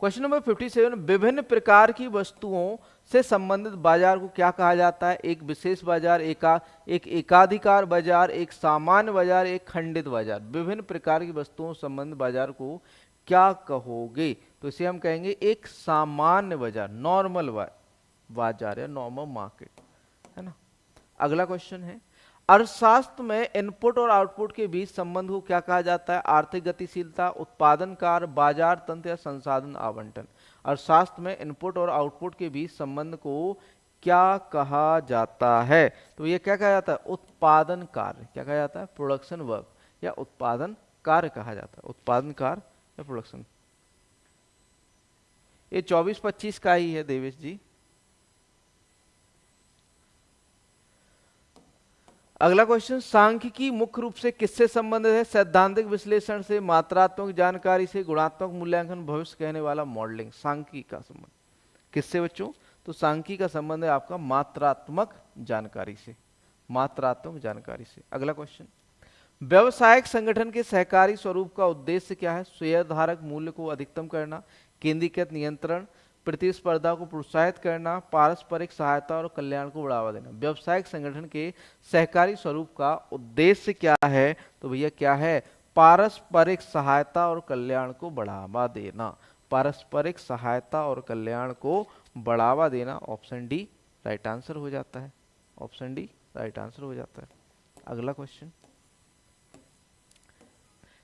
क्वेश्चन नंबर 57, विभिन्न प्रकार की वस्तुओं से संबंधित बाजार को क्या कहा जाता है, एक विशेष बाजार, एक एकाधिकार बाजार, एक सामान्य बाजार, एक खंडित बाजार। विभिन्न प्रकार की वस्तुओं से संबंधित बाजार को क्या कहोगे, तो इसे हम कहेंगे एक सामान्य बाजार, नॉर्मल बाजार या नॉर्मल मार्केट, है ना। अगला क्वेश्चन है, अर्थशास्त्र में इनपुट और आउटपुट के बीच संबंध को क्या कहा जाता है, आर्थिक गतिशीलता, उत्पादन कार्य, बाजार तंत्र या संसाधन आवंटन। अर्थशास्त्र में इनपुट और आउटपुट के बीच संबंध को क्या कहा जाता है, तो ये क्या कहा जाता है, उत्पादन कार्य, क्या कहा जाता है, प्रोडक्शन वर्क या उत्पादन कार्य कहा जाता है, उत्पादन कार्य या प्रोडक्शन। ये 24-25 का ही है देवेश जी। अगला क्वेश्चन, सांख्यिकी मुख्य रूप से किससे संबंधित है, सैद्धांतिक विश्लेषण से, मात्रात्मक जानकारी से, गुणात्मक मूल्यांकन, भविष्य कहने वाला मॉडलिंग। सांख्यिकी का संबंध किससे बच्चों, तो सांख्यिकी का संबंध है आपका मात्रात्मक जानकारी से, मात्रात्मक जानकारी से। अगला क्वेश्चन, व्यवसायिक संगठन के सहकारी स्वरूप का उद्देश्य क्या है, शेयरधारक मूल्य को अधिकतम करना, केंद्रीकृत नियंत्रण, प्रतिस्पर्धा को प्रोत्साहित करना, पारस्परिक सहायता और कल्याण को बढ़ावा देना। व्यवसायिक संगठन के सहकारी स्वरूप का उद्देश्य क्या है, तो भैया क्या है, पारस्परिक सहायता और कल्याण को बढ़ावा देना, पारस्परिक सहायता और कल्याण को बढ़ावा देना। ऑप्शन डी राइट आंसर हो जाता है, ऑप्शन डी राइट आंसर हो जाता है। अगला क्वेश्चन,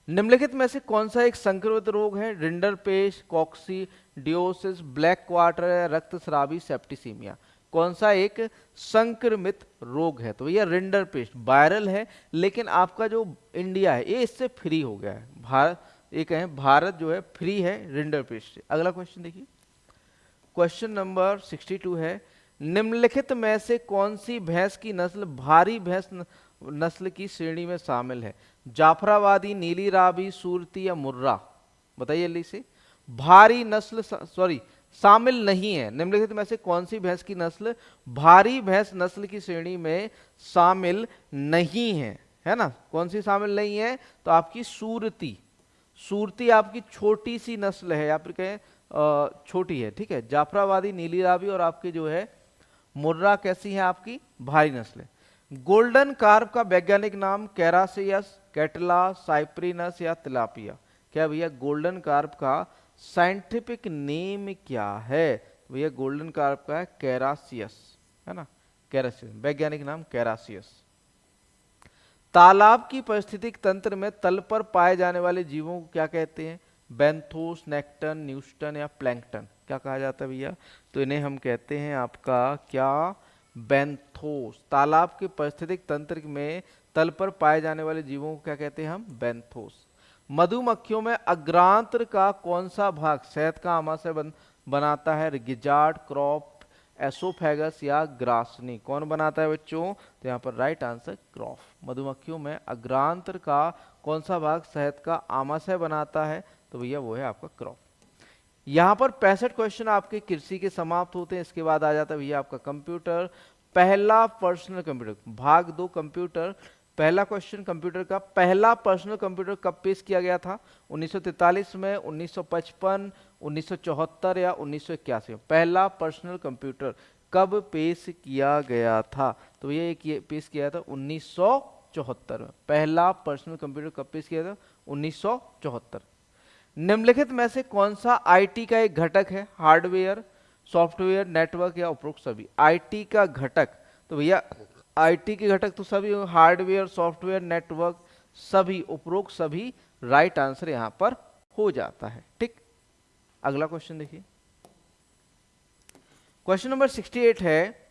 निम्नलिखित में से कौन सा एक संक्रमित रोग है, रिंडरपेस्ट, कॉक्सीडियोसिस, ब्लैक क्वार्टर या रक्तस्रावी सेप्टिसीमिया। कौन सा एक संक्रमित रोग है, तो भैया रिंडरपेस्ट वायरल है, लेकिन आपका जो इंडिया है ये इससे फ्री हो गया है, भारत, ये कहें भारत जो है फ्री है रिंडरपेस्ट से। अगला क्वेश्चन देखिए, क्वेश्चन नंबर 62 है, निम्नलिखित में से कौन सी भैंस की नस्ल भारी भैंस नस्ल की श्रेणी में शामिल है, जाफराबादी, नीली रावी, सूरती या मुर्रा। बताइए जल्दी से, भारी नस्ल सॉरी शामिल नहीं है, निम्नलिखित में से कौन सी भैंस की नस्ल भारी भैंस नस्ल की श्रेणी में शामिल नहीं है, है ना, कौन सी शामिल नहीं है, तो आपकी सूरती, सूरती आपकी छोटी सी नस्ल है, या फिर कहें छोटी है, ठीक है। जाफराबादी, नीली रावी और आपकी जो है मुर्रा कैसी है आपकी भारी नस्ल है। गोल्डन कार्प का वैज्ञानिक नाम कैरासियस, कैटला, साइप्रिनस या तिलापिया। क्या भैया गोल्डन कार्प का साइंटिफिक नेम क्या है? भैया गोल्डन कार्प का है कैरासियस, है ना, कैरासियस, वैज्ञानिक नाम कैरासियस। तालाब की पारिस्थितिक तंत्र में तल पर पाए जाने वाले जीवों को क्या कहते हैं? बेंथोस, नेक्टन, न्यूस्टन या प्लैंकटन। क्या कहा जाता है भैया? तो इन्हें हम कहते हैं आपका क्या? बेंथोस। तालाब के पारिस्थितिक तंत्र में तल पर पाए जाने वाले जीवों को क्या कहते हैं हम? बेंथोस। मधुमक्खियों में अग्रांत्र का कौन सा भाग शहद का आमाशय बनाता है? गिजार्ड, क्रॉप, एसोफेगस या ग्रासनी। कौन बनाता है बच्चों? तो यहाँ पर राइट आंसर क्रॉप। मधुमक्खियों में अग्रांत्र का कौन सा भाग शहद का आमाशय बनाता है? तो भैया वो है आपका क्रॉप। यहाँ पर 65 क्वेश्चन आपके कृषि के समाप्त होते हैं। इसके बाद आ जाता है भैया आपका कंप्यूटर। पहला पर्सनल कंप्यूटर भाग 2 कंप्यूटर। पहला क्वेश्चन कंप्यूटर का, पहला पर्सनल कंप्यूटर कब पेश किया गया था? 1943 में, 1955, 1974 या 1981 में। पहला पर्सनल कंप्यूटर कब पेश किया गया था? तो ये पेश किया था 1974 में। पहला पर्सनल कंप्यूटर कब पेश किया था? 1974। निम्नलिखित में से कौन सा आईटी का एक घटक है? हार्डवेयर, सॉफ्टवेयर, नेटवर्क या उपरोक्त सभी। आईटी का घटक, तो भैया आईटी के घटक तो सभी, हार्डवेयर, सॉफ्टवेयर, नेटवर्क, सभी, उपरोक्त सभी राइट आंसर यहां पर हो जाता है। ठीक, अगला क्वेश्चन देखिए। क्वेश्चन नंबर 68 है,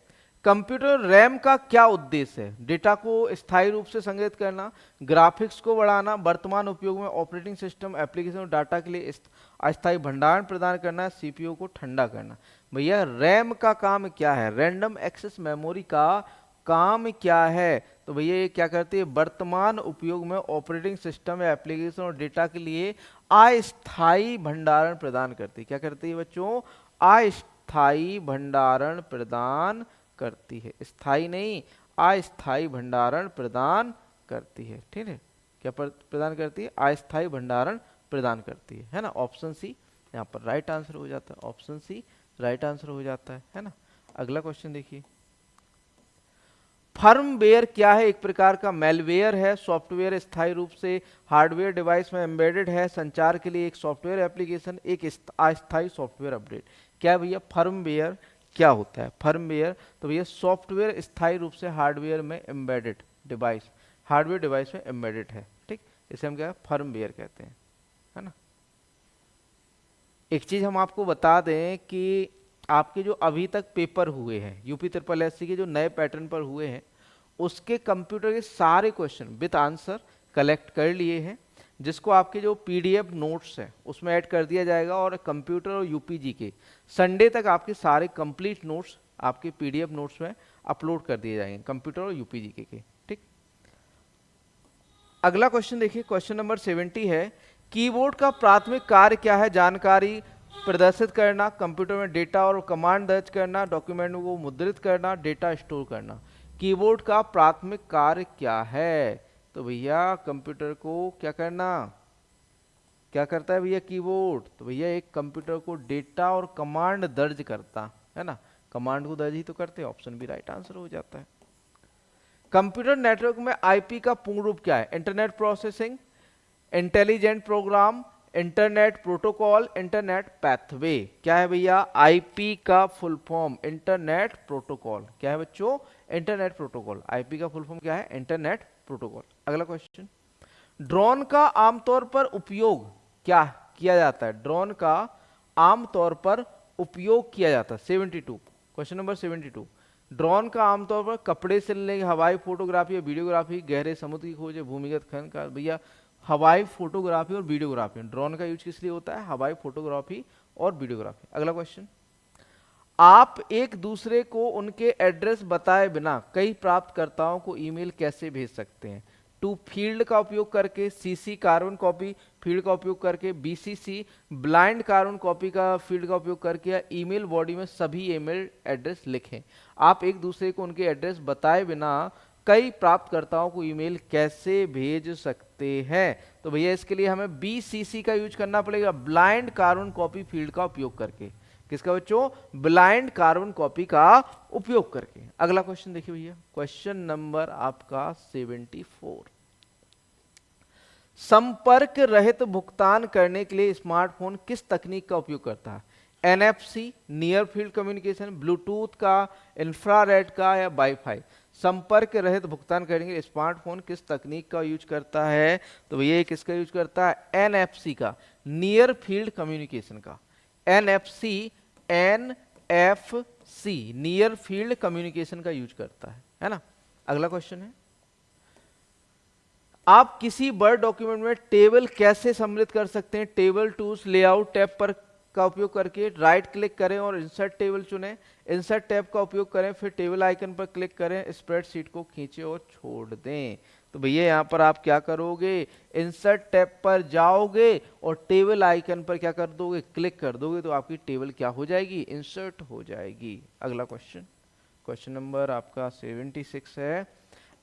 कंप्यूटर रैम का क्या उद्देश्य है? डेटा को स्थायी रूप से संग्रहित करना, ग्राफिक्स को बढ़ाना, वर्तमान उपयोग में ऑपरेटिंग सिस्टम, एप्लीकेशन और डाटा के लिए अस्थायी भंडारण प्रदान करना, सीपीयू को ठंडा करना। भैया रैम का काम क्या है? रैंडम एक्सेस मेमोरी का काम क्या है? तो भैया ये क्या करती है? वर्तमान उपयोग में ऑपरेटिंग सिस्टम या एप्लीकेशन और डेटा के लिए अस्थायी भंडारण प्रदान करती है। क्या करती है बच्चों? अस्थायी भंडारण प्रदान करती है। स्थायी नहीं, अस्थायी भंडारण प्रदान करती है। ठीक है, क्या प्रदान करती है? अस्थायी भंडारण प्रदान करती है ना। ऑप्शन सी यहाँ पर राइट आंसर हो जाता है। ऑप्शन सी राइट आंसर हो जाता है ना। अगला क्वेश्चन देखिए। फर्मवेयर क्या है? एक प्रकार का मेलवेयर है। सॉफ्टवेयर स्थायी रूप से हार्डवेयर डिवाइस में एम्बेडेड है। संचार के लिए एक सॉफ्टवेयर एप्लीकेशन, एक अस्थायी सॉफ्टवेयर अपडेट। क्या भैया फर्मवेयर क्या होता है? फर्मवेयर तो भैया सॉफ्टवेयर स्थायी रूप से हार्डवेयर में एम्बेडेड डिवाइस, हार्डवेयर डिवाइस में एम्बेडेड है। ठीक, इसे हम क्या फर्मवेयर कहते हैं, है ना। एक चीज हम आपको बता दें कि आपके जो अभी तक पेपर हुए हैं यूपी SSC के जो नए पैटर्न पर हुए हैं, उसके कंप्यूटर के सारे क्वेश्चन विद आंसर कलेक्ट कर लिए हैं, जिसको आपके जो पीडीएफ नोट्स हैं उसमें ऐड कर दिया जाएगा। और कंप्यूटर और यूपीजी के संडे तक आपके सारे कंप्लीट नोट्स आपके पीडीएफ नोट्स में अपलोड कर दिए जाएंगे, कंप्यूटर और यूपीजी के। ठीक, अगला क्वेश्चन देखिए। क्वेश्चन नंबर 70 है, कीबोर्ड का प्राथमिक कार्य क्या है? जानकारी प्रदर्शित करना, कंप्यूटर में डेटा और कमांड दर्ज करना, डॉक्यूमेंट को मुद्रित करना, डेटा स्टोर करना। कीबोर्ड का प्राथमिक कार्य क्या है? तो भैया कंप्यूटर को क्या करना, क्या करता है भैया कीबोर्ड? तो भैया एक कंप्यूटर को डेटा और कमांड दर्ज करता है ना, कमांड को दर्ज ही तो करते हैं। ऑप्शन भी राइट आंसर हो जाता है। कंप्यूटर नेटवर्क में आईपी का पूर्ण रूप क्या है? Internet processing, intelligent program, internet protocol, internet pathway. क्या है भैया आईपी का फुल फॉर्म? Internet protocol. क्या है बच्चों? Internet protocol. आईपी का फुल फॉर्म क्या है? Internet protocol. अगला क्वेश्चन, ड्रोन का आमतौर पर उपयोग क्या किया जाता है? ड्रोन का आमतौर पर उपयोग किया जाता है 72। क्वेश्चन नंबर 72, ड्रोन का आमतौर पर कपड़े सिलने, हवाई फोटोग्राफी या वीडियोग्राफी, गहरे समुद्र की खोज, भूमिगत खनन का। भैया हवाई फोटोग्राफी और वीडियोग्राफी, ड्रोन का यूज किस लिए होता है? हवाई फोटोग्राफी और वीडियोग्राफी। अगला क्वेश्चन, आप एक दूसरे को उनके एड्रेस बताए बिना कई प्राप्तकर्ताओं को ईमेल कैसे भेज सकते हैं? टू फील्ड का उपयोग करके, सीसी कार्बन कॉपी फील्ड का उपयोग करके, बीसीसी ब्लाइंड कार्बन कॉपी का फील्ड का उपयोग करके, या ईमेल बॉडी में सभी ईमेल एड्रेस लिखें। आप एक दूसरे को उनके एड्रेस बताए बिना कई प्राप्तकर्ताओं को ईमेल कैसे भेज सकते हैं? तो भैया इसके लिए हमें BCC का यूज करना पड़ेगा, ब्लाइंड कार्बन कॉपी फील्ड का उपयोग करके। किसका बच्चों? ब्लाइंड कार्बन कॉपी का उपयोग करके। अगला क्वेश्चन देखिए भैया, क्वेश्चन नंबर आपका 74। संपर्क रहित भुगतान करने के लिए स्मार्टफोन किस तकनीक का उपयोग करता है? NFC, near field communication, Bluetooth का, इंफ्रारेड का, या वाईफाई? संपर्क रहित भुगतान करने के लिए स्मार्टफोन किस तकनीक का यूज करता है? तो भैया ये किसका यूज करता है? NFC का, नियर फील्ड कम्युनिकेशन का। NFC, NFC, near field communication का यूज करता है ना। अगला क्वेश्चन है, आप किसी वर्ड डॉक्यूमेंट में टेबल कैसे सम्मिलित कर सकते हैं? टेबल टूल्स लेआउट टैब पर का उपयोग करके राइट क्लिक करें और इंसर्ट टेबल चुनें, इंसर्ट टैब का उपयोग करें, फिर टेबल आइकन पर क्लिक करें, स्प्रेडशीट को खींचे और छोड़ दें। तो भैया यहाँ पर आप क्या करोगे? इंसर्ट टैब पर जाओगे और टेबल आइकन पर क्या कर दोगे? क्लिक कर दोगे, तो आपकी टेबल क्या हो जाएगी? इंसर्ट हो जाएगी। अगला क्वेश्चन, क्वेश्चन नंबर आपका 76 है,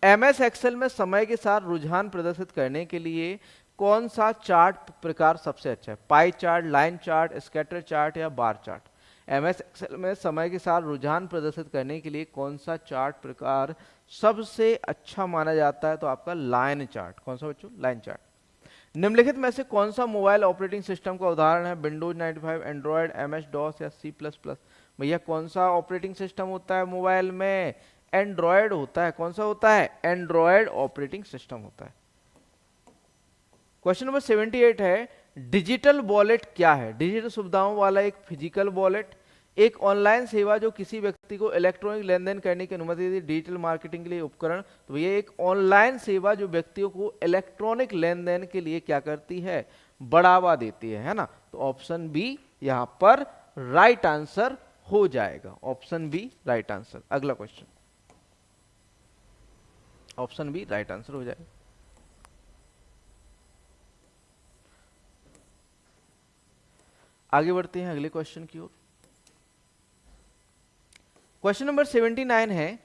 MS एक्सेल में समय के साथ रुझान प्रदर्शित करने के लिए कौन सा चार्ट प्रकार सबसे अच्छा है? Pie chart, line chart, scatter chart, या बार चार्ट? MS एक्सेल में समय के साथ रुझान प्रदर्शित करने के लिए कौन सा चार्ट प्रकार सबसे अच्छा माना जाता है? तो आपका लाइन चार्ट। कौन सा बच्चों? Line chart. निम्नलिखित में से कौन सा मोबाइल ऑपरेटिंग सिस्टम का उदाहरण है? विंडोज 95, एंड्रॉयड, MS-DOS, या C++? भैया कौन सा ऑपरेटिंग सिस्टम होता है मोबाइल में? एंड्रॉयड होता है। कौन सा होता है? एंड्रॉयड ऑपरेटिंग सिस्टम होता है। क्वेश्चन नंबर 78 है, डिजिटल वॉलेट क्या है? डिजिटल सुविधाओं वाला एक फिजिकल वॉलेट, एक ऑनलाइन सेवा जो किसी व्यक्ति को इलेक्ट्रॉनिक लेन देन करने की अनुमति देती है, डिजिटल मार्केटिंग के लिए उपकरण। तो ये एक ऑनलाइन सेवा जो व्यक्तियों को इलेक्ट्रॉनिक लेन देन के लिए क्या करती है? बढ़ावा देती है ना। तो ऑप्शन बी यहां पर राइट आंसर हो जाएगा। Option B right answer. अगला question, option B right answer हो जाएगा। आगे बढ़ते हैं अगले क्वेश्चन की ओर। क्वेश्चन नंबर 79 है,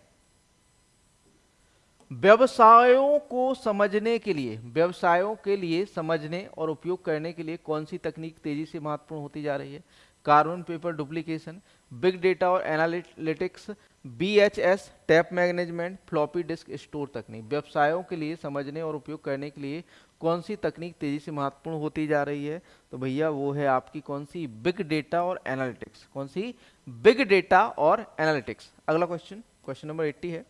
व्यवसायों को समझने के लिए, व्यवसायों के लिए समझने और उपयोग करने के लिए कौन सी तकनीक तेजी से महत्वपूर्ण होती जा रही है? Carbon paper duplication, big data और analytics, BHS, tape management, floppy disk store तकनीक? व्यवसायों के लिए समझने और उपयोग करने के लिए कौन सी तकनीक तेजी से महत्वपूर्ण होती जा रही है? तो भैया वो है आपकी कौन सी? बिग डेटा और एनालिटिक्स। कौन सी? बिग डेटा और एनालिटिक्स। अगला क्वेश्चन, क्वेश्चन नंबर 80 है,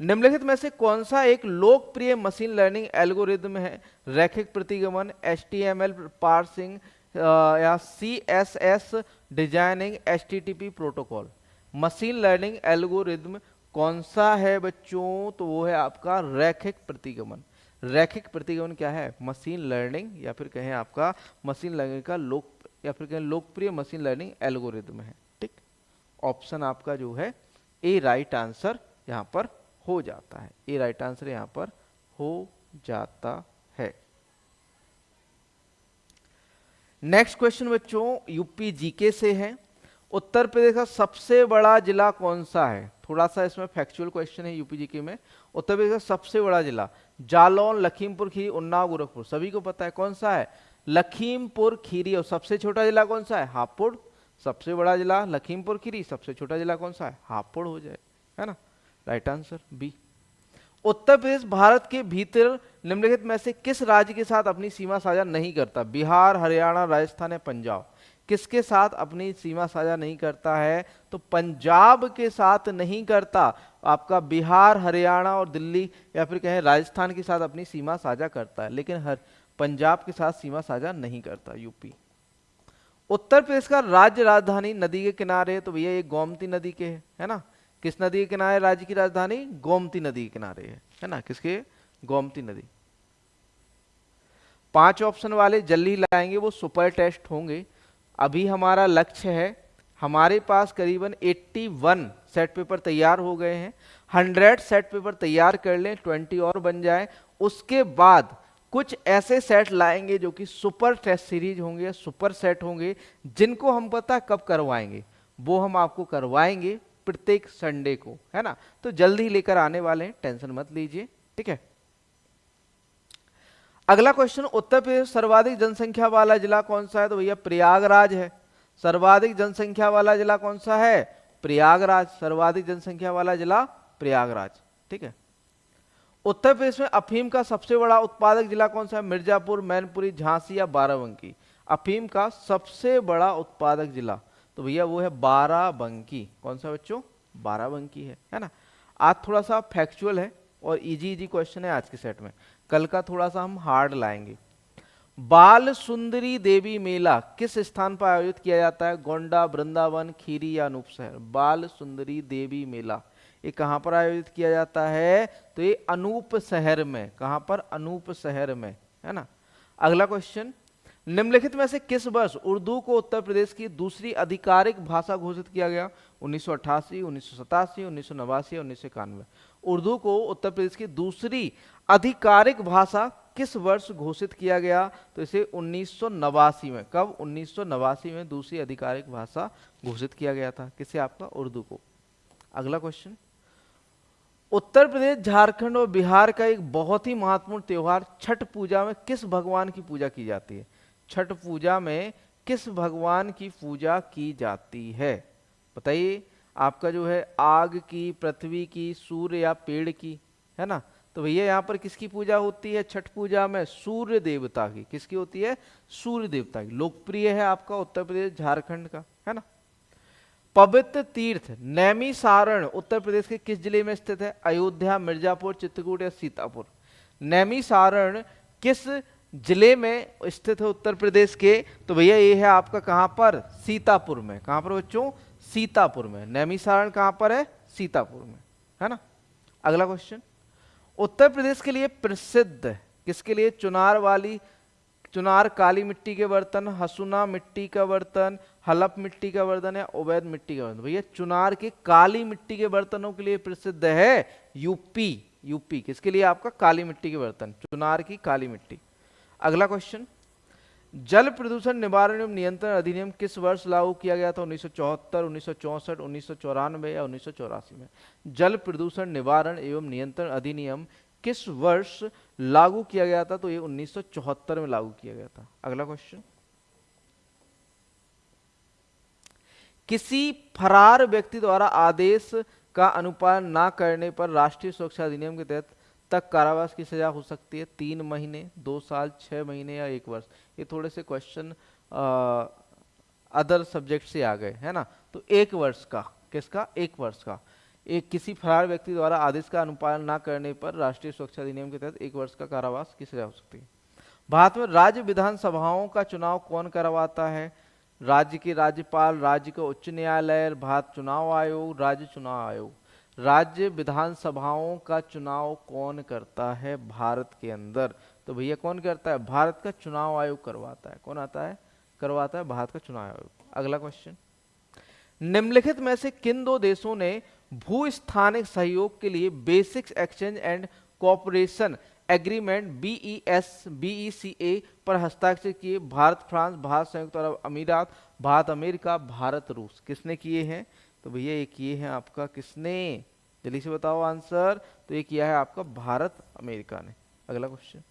निम्नलिखित में से कौन सा एक लोकप्रिय मशीन लर्निंग एल्गोरिदम है? रैखिक प्रतिगमन, HTML पार्सिंग, या CSS designing, HTTP protocol? Machine learning algorithm कौन सा है बच्चों? तो वो है आपका रैखिक प्रतिगमन। रैखिक प्रतिगमन क्या है? मशीन लर्निंग, या फिर कहें आपका मशीन लर्निंग का या फिर कहें लोकप्रिय मशीन लर्निंग एल्गोरिदम है। ठीक, ऑप्शन आपका जो है ए राइट आंसर यहां पर हो जाता है। ए राइट आंसर यहां पर हो जाता है। नेक्स्ट क्वेश्चन बच्चों यूपी जीके से है, उत्तर प्रदेश का सबसे बड़ा जिला कौन सा है? थोड़ा सा इसमें फैक्चुअल क्वेश्चन है यूपी जीके में। उत्तर प्रदेश का सबसे बड़ा जिला जालौन, लखीमपुर खीरी, उन्नाव, गोरखपुर? सभी को पता है कौन सा है? लखीमपुर खीरी। और सबसे छोटा जिला कौन सा है? हापुड़। सबसे बड़ा जिला लखीमपुर खीरी, सबसे छोटा जिला कौन सा है? हापुड़ हो जाए, है ना। Right answer B. Uttar Pradesh Bharat के भीतर निम्नलिखित में से किस राज्य के साथ अपनी सीमा साझा नहीं करता? बिहार, हरियाणा, राजस्थान या पंजाब? किसके साथ अपनी सीमा साझा नहीं करता है? तो पंजाब के साथ नहीं करता। आपका बिहार, हरियाणा और दिल्ली या फिर कहें राजस्थान के साथ अपनी सीमा साझा करता है, लेकिन हर पंजाब के साथ सीमा साझा नहीं करता यूपी। उत्तर प्रदेश का राज्य राजधानी नदी के किनारे है, तो भैया ये गोमती नदी के है ना। किस नदी के किनारे राज्य की राजधानी? गोमती नदी के किनारे है ना। किसके? गोमती नदी। 5 ऑप्शन वाले जल्दी लाएंगे, वो सुपर टेस्ट होंगे। अभी हमारा लक्ष्य है, हमारे पास करीबन 81 सेट पेपर तैयार हो गए हैं। 100 सेट पेपर तैयार कर लें, 20 और बन जाए। उसके बाद कुछ ऐसे सेट लाएंगे जो कि सुपर टेस्ट सीरीज होंगे, सुपर सेट होंगे, जिनको हम पता कब करवाएंगे, वो हम आपको करवाएंगे प्रत्येक संडे को, है ना। तो जल्द ही लेकर आने वाले हैं, टेंशन मत लीजिए, ठीक है। अगला क्वेश्चन, उत्तर प्रदेश सर्वाधिक जनसंख्या वाला जिला कौन सा है? तो भैया प्रयागराज है। सर्वाधिक जनसंख्या वाला जिला कौन सा है? प्रयागराज। सर्वाधिक जनसंख्या वाला जिला प्रयागराज, ठीक है। उत्तर प्रदेश में अफीम का सबसे बड़ा उत्पादक जिला कौन सा है? मिर्जापुर, मैनपुरी, झांसी या बाराबंकी? अफीम का सबसे बड़ा उत्पादक जिला तो भैया वो है बाराबंकी। कौन सा बच्चों? बाराबंकी है ना। आज थोड़ा सा फैक्चुअल है और इजी इजी क्वेश्चन है आज के सेट में, कल का थोड़ा सा हम हार्ड लाएंगे। बाल सुंदरी देवी मेला किस स्थान पर आयोजित किया जाता है? गोंडा, वृंदावन, खीरी या अनूप शहर? बाल सुंदरी देवी मेला ये कहां पर आयोजित किया जाता है? तो ये अनूप शहर में। कहां पर? अनूप शहर में, है ना। अगला क्वेश्चन, निम्नलिखित में से किस वर्ष उर्दू को उत्तर प्रदेश की दूसरी आधिकारिक भाषा घोषित किया गया? 1988, 1987, 1989 या 1991? उर्दू को उत्तर प्रदेश की दूसरी आधिकारिक भाषा किस वर्ष घोषित किया गया? तो इसे 1989 में। कब? 1989 में दूसरी आधिकारिक भाषा घोषित किया गया था। किसे? आपका उर्दू को। अगला क्वेश्चन, उत्तर प्रदेश, झारखंड और बिहार का एक बहुत ही महत्वपूर्ण त्योहार छठ पूजा में किस भगवान की पूजा की जाती है? छठ पूजा में किस भगवान की पूजा की जाती है? बताइए। आपका जो है आग की, पृथ्वी की, सूर्य या पेड़ की, है ना। तो भैया यहाँ पर किसकी पूजा होती है छठ पूजा में? सूर्य देवता की। किसकी होती है? सूर्य देवता की। लोकप्रिय है आपका उत्तर प्रदेश, झारखंड का, है ना। पवित्र तीर्थ नैमिसारण उत्तर प्रदेश के किस जिले में स्थित है? अयोध्या, मिर्जापुर, चित्रकूट या सीतापुर? नैमिसारण किस जिले में स्थित है उत्तर प्रदेश के? तो भैया ये है आपका कहां पर? सीतापुर में। कहां पर बच्चों? सीतापुर में। नैमिसारण कहां पर है? सीतापुर में, है ना। अगला क्वेश्चन, उत्तर प्रदेश के लिए प्रसिद्ध किसके लिए? चुनार काली मिट्टी के बर्तन, हसुना मिट्टी का बर्तन, हलप मिट्टी का बर्तन या अवैध मिट्टी का बर्तन? भैया चुनार के काली मिट्टी के बर्तनों के लिए प्रसिद्ध है यूपी। यूपी किसके लिए? आपका काली मिट्टी के बर्तन, चुनार की काली मिट्टी। अगला क्वेश्चन, जल प्रदूषण निवारण एवं नियंत्रण अधिनियम किस वर्ष लागू किया गया था? 1974, 1964, 1994 या 1984 में? जल प्रदूषण निवारण एवं नियंत्रण अधिनियम किस वर्ष लागू किया गया था? तो ये 1974 में लागू किया गया था। अगला क्वेश्चन, किसी फरार व्यक्ति द्वारा आदेश का अनुपालन न करने पर राष्ट्रीय सुरक्षा अधिनियम के तहत तक कारावास की सजा हो सकती है? 3 महीने, 2 साल, 6 महीने या 1 वर्ष? ये थोड़े से क्वेश्चन अदर सब्जेक्ट से आ गए, है ना। तो 1 वर्ष का। किसका? 1 वर्ष का। एक किसी फरार व्यक्ति द्वारा आदेश का अनुपालन न करने पर राष्ट्रीय सुरक्षा अधिनियम के तहत 1 वर्ष का कारावास की सजा हो सकती है। भारत में राज्य विधानसभाओं का चुनाव कौन करवाता है? राज्य के राज्यपाल, राज्य का उच्च न्यायालय, भारत चुनाव आयोग, राज्य चुनाव आयोग? राज्य विधानसभाओं का चुनाव कौन करता है भारत के अंदर? तो भैया कौन करता है? भारत का चुनाव आयोग करवाता है। कौन आता है? करवाता है भारत का चुनाव आयोग। अगला क्वेश्चन, निम्नलिखित में से किन 2 देशों ने भूस्थानिक सहयोग के लिए basic exchange and cooperation agreement BECA पर हस्ताक्षर किए? भारत फ्रांस, भारत संयुक्त अरब अमीरात, भारत अमेरिका, भारत रूस? किसने किए हैं? तो भैया ये किए हैं आपका किसने? जल्दी से बताओ आंसर। तो ये किया है आपका भारत अमेरिका ने। अगला क्वेश्चन,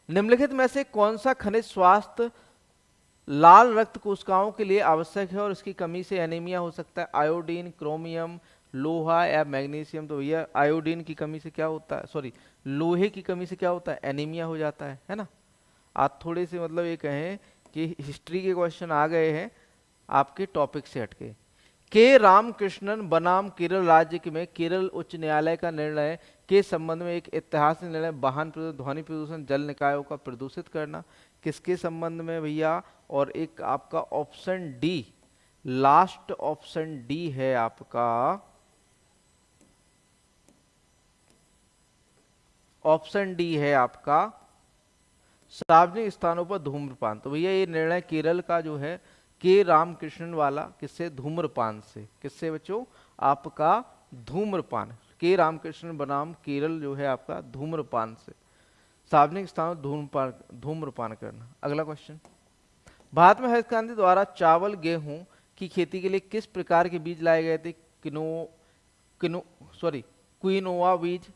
निम्नलिखित में से कौन सा खनिज स्वास्थ्य लाल रक्त कोशिकाओं के लिए आवश्यक है और इसकी कमी से एनीमिया हो सकता है? आयोडीन, क्रोमियम, लोहा या मैग्नीशियम? तो भैया आयोडीन की कमी से क्या होता है? सॉरी, लोहे की कमी से क्या होता है? एनीमिया हो जाता है ना। आज थोड़े से मतलब ये कहें कि हिस्ट्री के क्वेश्चन आ गए हैं आपके टॉपिक से हटके। के रामकृष्णन बनाम केरल राज्य में केरल उच्च न्यायालय का निर्णय के संबंध में एक ऐतिहासिक निर्णय वाहन प्रदूषण, ध्वनि प्रदूषण, जल निकायों का प्रदूषित करना? किसके संबंध में भैया? और एक आपका option D, last option D है आपका, ऑप्शन डी है आपका सार्वजनिक स्थानों पर धूम्रपान। तो भैया ये निर्णय केरल का जो है के रामकृष्णन वाला, किससे? धूम्रपान से। किससे बच्चों? आपका धूम्रपान। के रामकृष्णन बनाम केरल जो है आपका धूम्रपान से, सार्वजनिक स्थानों धूम्रपान करना। अगला क्वेश्चन, भारत में हरित क्रांति द्वारा चावल, गेहूं की खेती के लिए किस प्रकार के बीज लाए गए थे? किनो किनो सॉरी क्विनोआ बीज,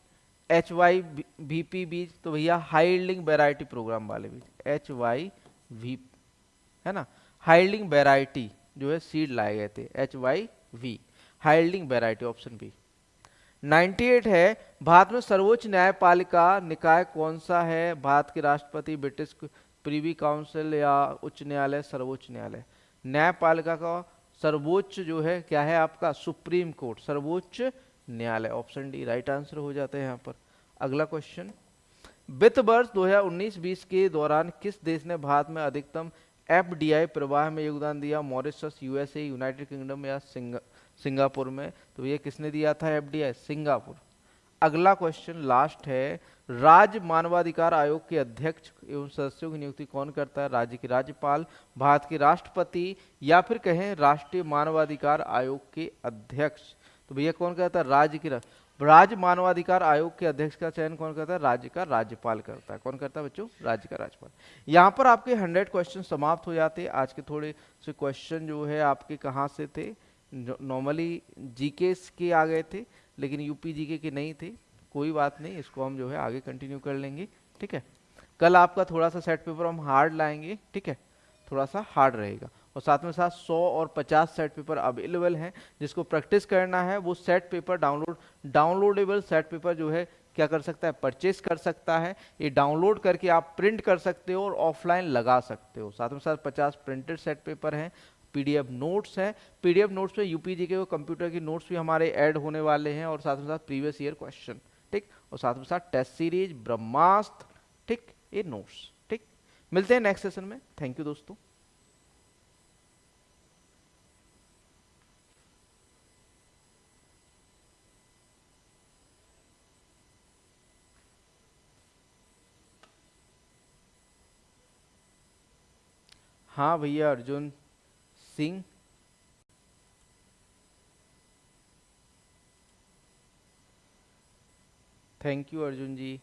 HYVP बीज, तो भैया हाई यील्डिंग वैरायटी प्रोग्राम वाले बीज, HYV, है ना, हाई यील्डिंग वैरायटी जो है सीड लाए गए थे, HYV high yielding variety, option B. 98 है, भारत में सर्वोच्च न्यायपालिका निकाय कौन सा है? भारत के राष्ट्रपति, ब्रिटिश प्रीवी काउंसिल या उच्च न्यायालय, सर्वोच्च न्यायालय। न्यायपालिका का सर्वोच्च जो है क्या है आपका? सुप्रीम कोर्ट, सर्वोच्च न्यायालय, ऑप्शन डी राइट आंसर हो जाते हैं यहाँ पर। अगला क्वेश्चन, वित्त वर्ष 2019-20 के दौरान किस देश ने भारत में अधिकतम FDI प्रवाह में योगदान दिया? मॉरिशस, USA, यूनाइटेड किंगडम या सिंगापुर में? तो ये किसने दिया था FDI? सिंगापुर। अगला क्वेश्चन लास्ट है, राज्य मानवाधिकार आयोग के अध्यक्ष एवं सदस्यों की नियुक्ति कौन करता है? राज्य के राज्यपाल, भारत के राष्ट्रपति, या फिर कहें राष्ट्रीय मानवाधिकार आयोग के अध्यक्ष? तो भैया कौन करता है? राज्य मानवाधिकार आयोग के अध्यक्ष का चयन कौन करता है? राज्य का राज्यपाल करता है। कौन करता है बच्चों? राज्य का राज्यपाल। यहाँ पर आपके 100 क्वेश्चन समाप्त हो जाते। आज के थोड़े से क्वेश्चन जो है आपके कहाँ से थे? नॉर्मली जीके के आ गए थे, लेकिन यूपी जीके के नहीं थे। कोई बात नहीं, इसको हम जो है आगे कंटिन्यू कर लेंगे, ठीक है। कल आपका थोड़ा सा सेट पेपर हम हार्ड लाएंगे, ठीक है, थोड़ा सा हार्ड रहेगा। और साथ में साथ 100 और 50 सेट पेपर अवेलेबल हैं, जिसको प्रैक्टिस करना है वो set paper downloadable set paper जो है क्या कर सकता है? परचेस कर सकता है। ये डाउनलोड करके आप प्रिंट कर सकते हो और ऑफलाइन लगा सकते हो। साथ में साथ 50 प्रिंटेड सेट पेपर हैं, PDF नोट्स है। PDF नोट्स में UPG के कंप्यूटर की नोट्स भी हमारे ऐड होने वाले हैं, और साथ में साथ प्रीवियस ईयर क्वेश्चन, ठीक, और साथ में साथ टेस्ट सीरीज, ब्रह्मास्त्र, ठीक, ये नोट्स, ठीक। मिलते हैं नेक्स्ट सेशन में। थैंक यू दोस्तों। हाँ भैया Arjun Singh, thank you Arjun ji.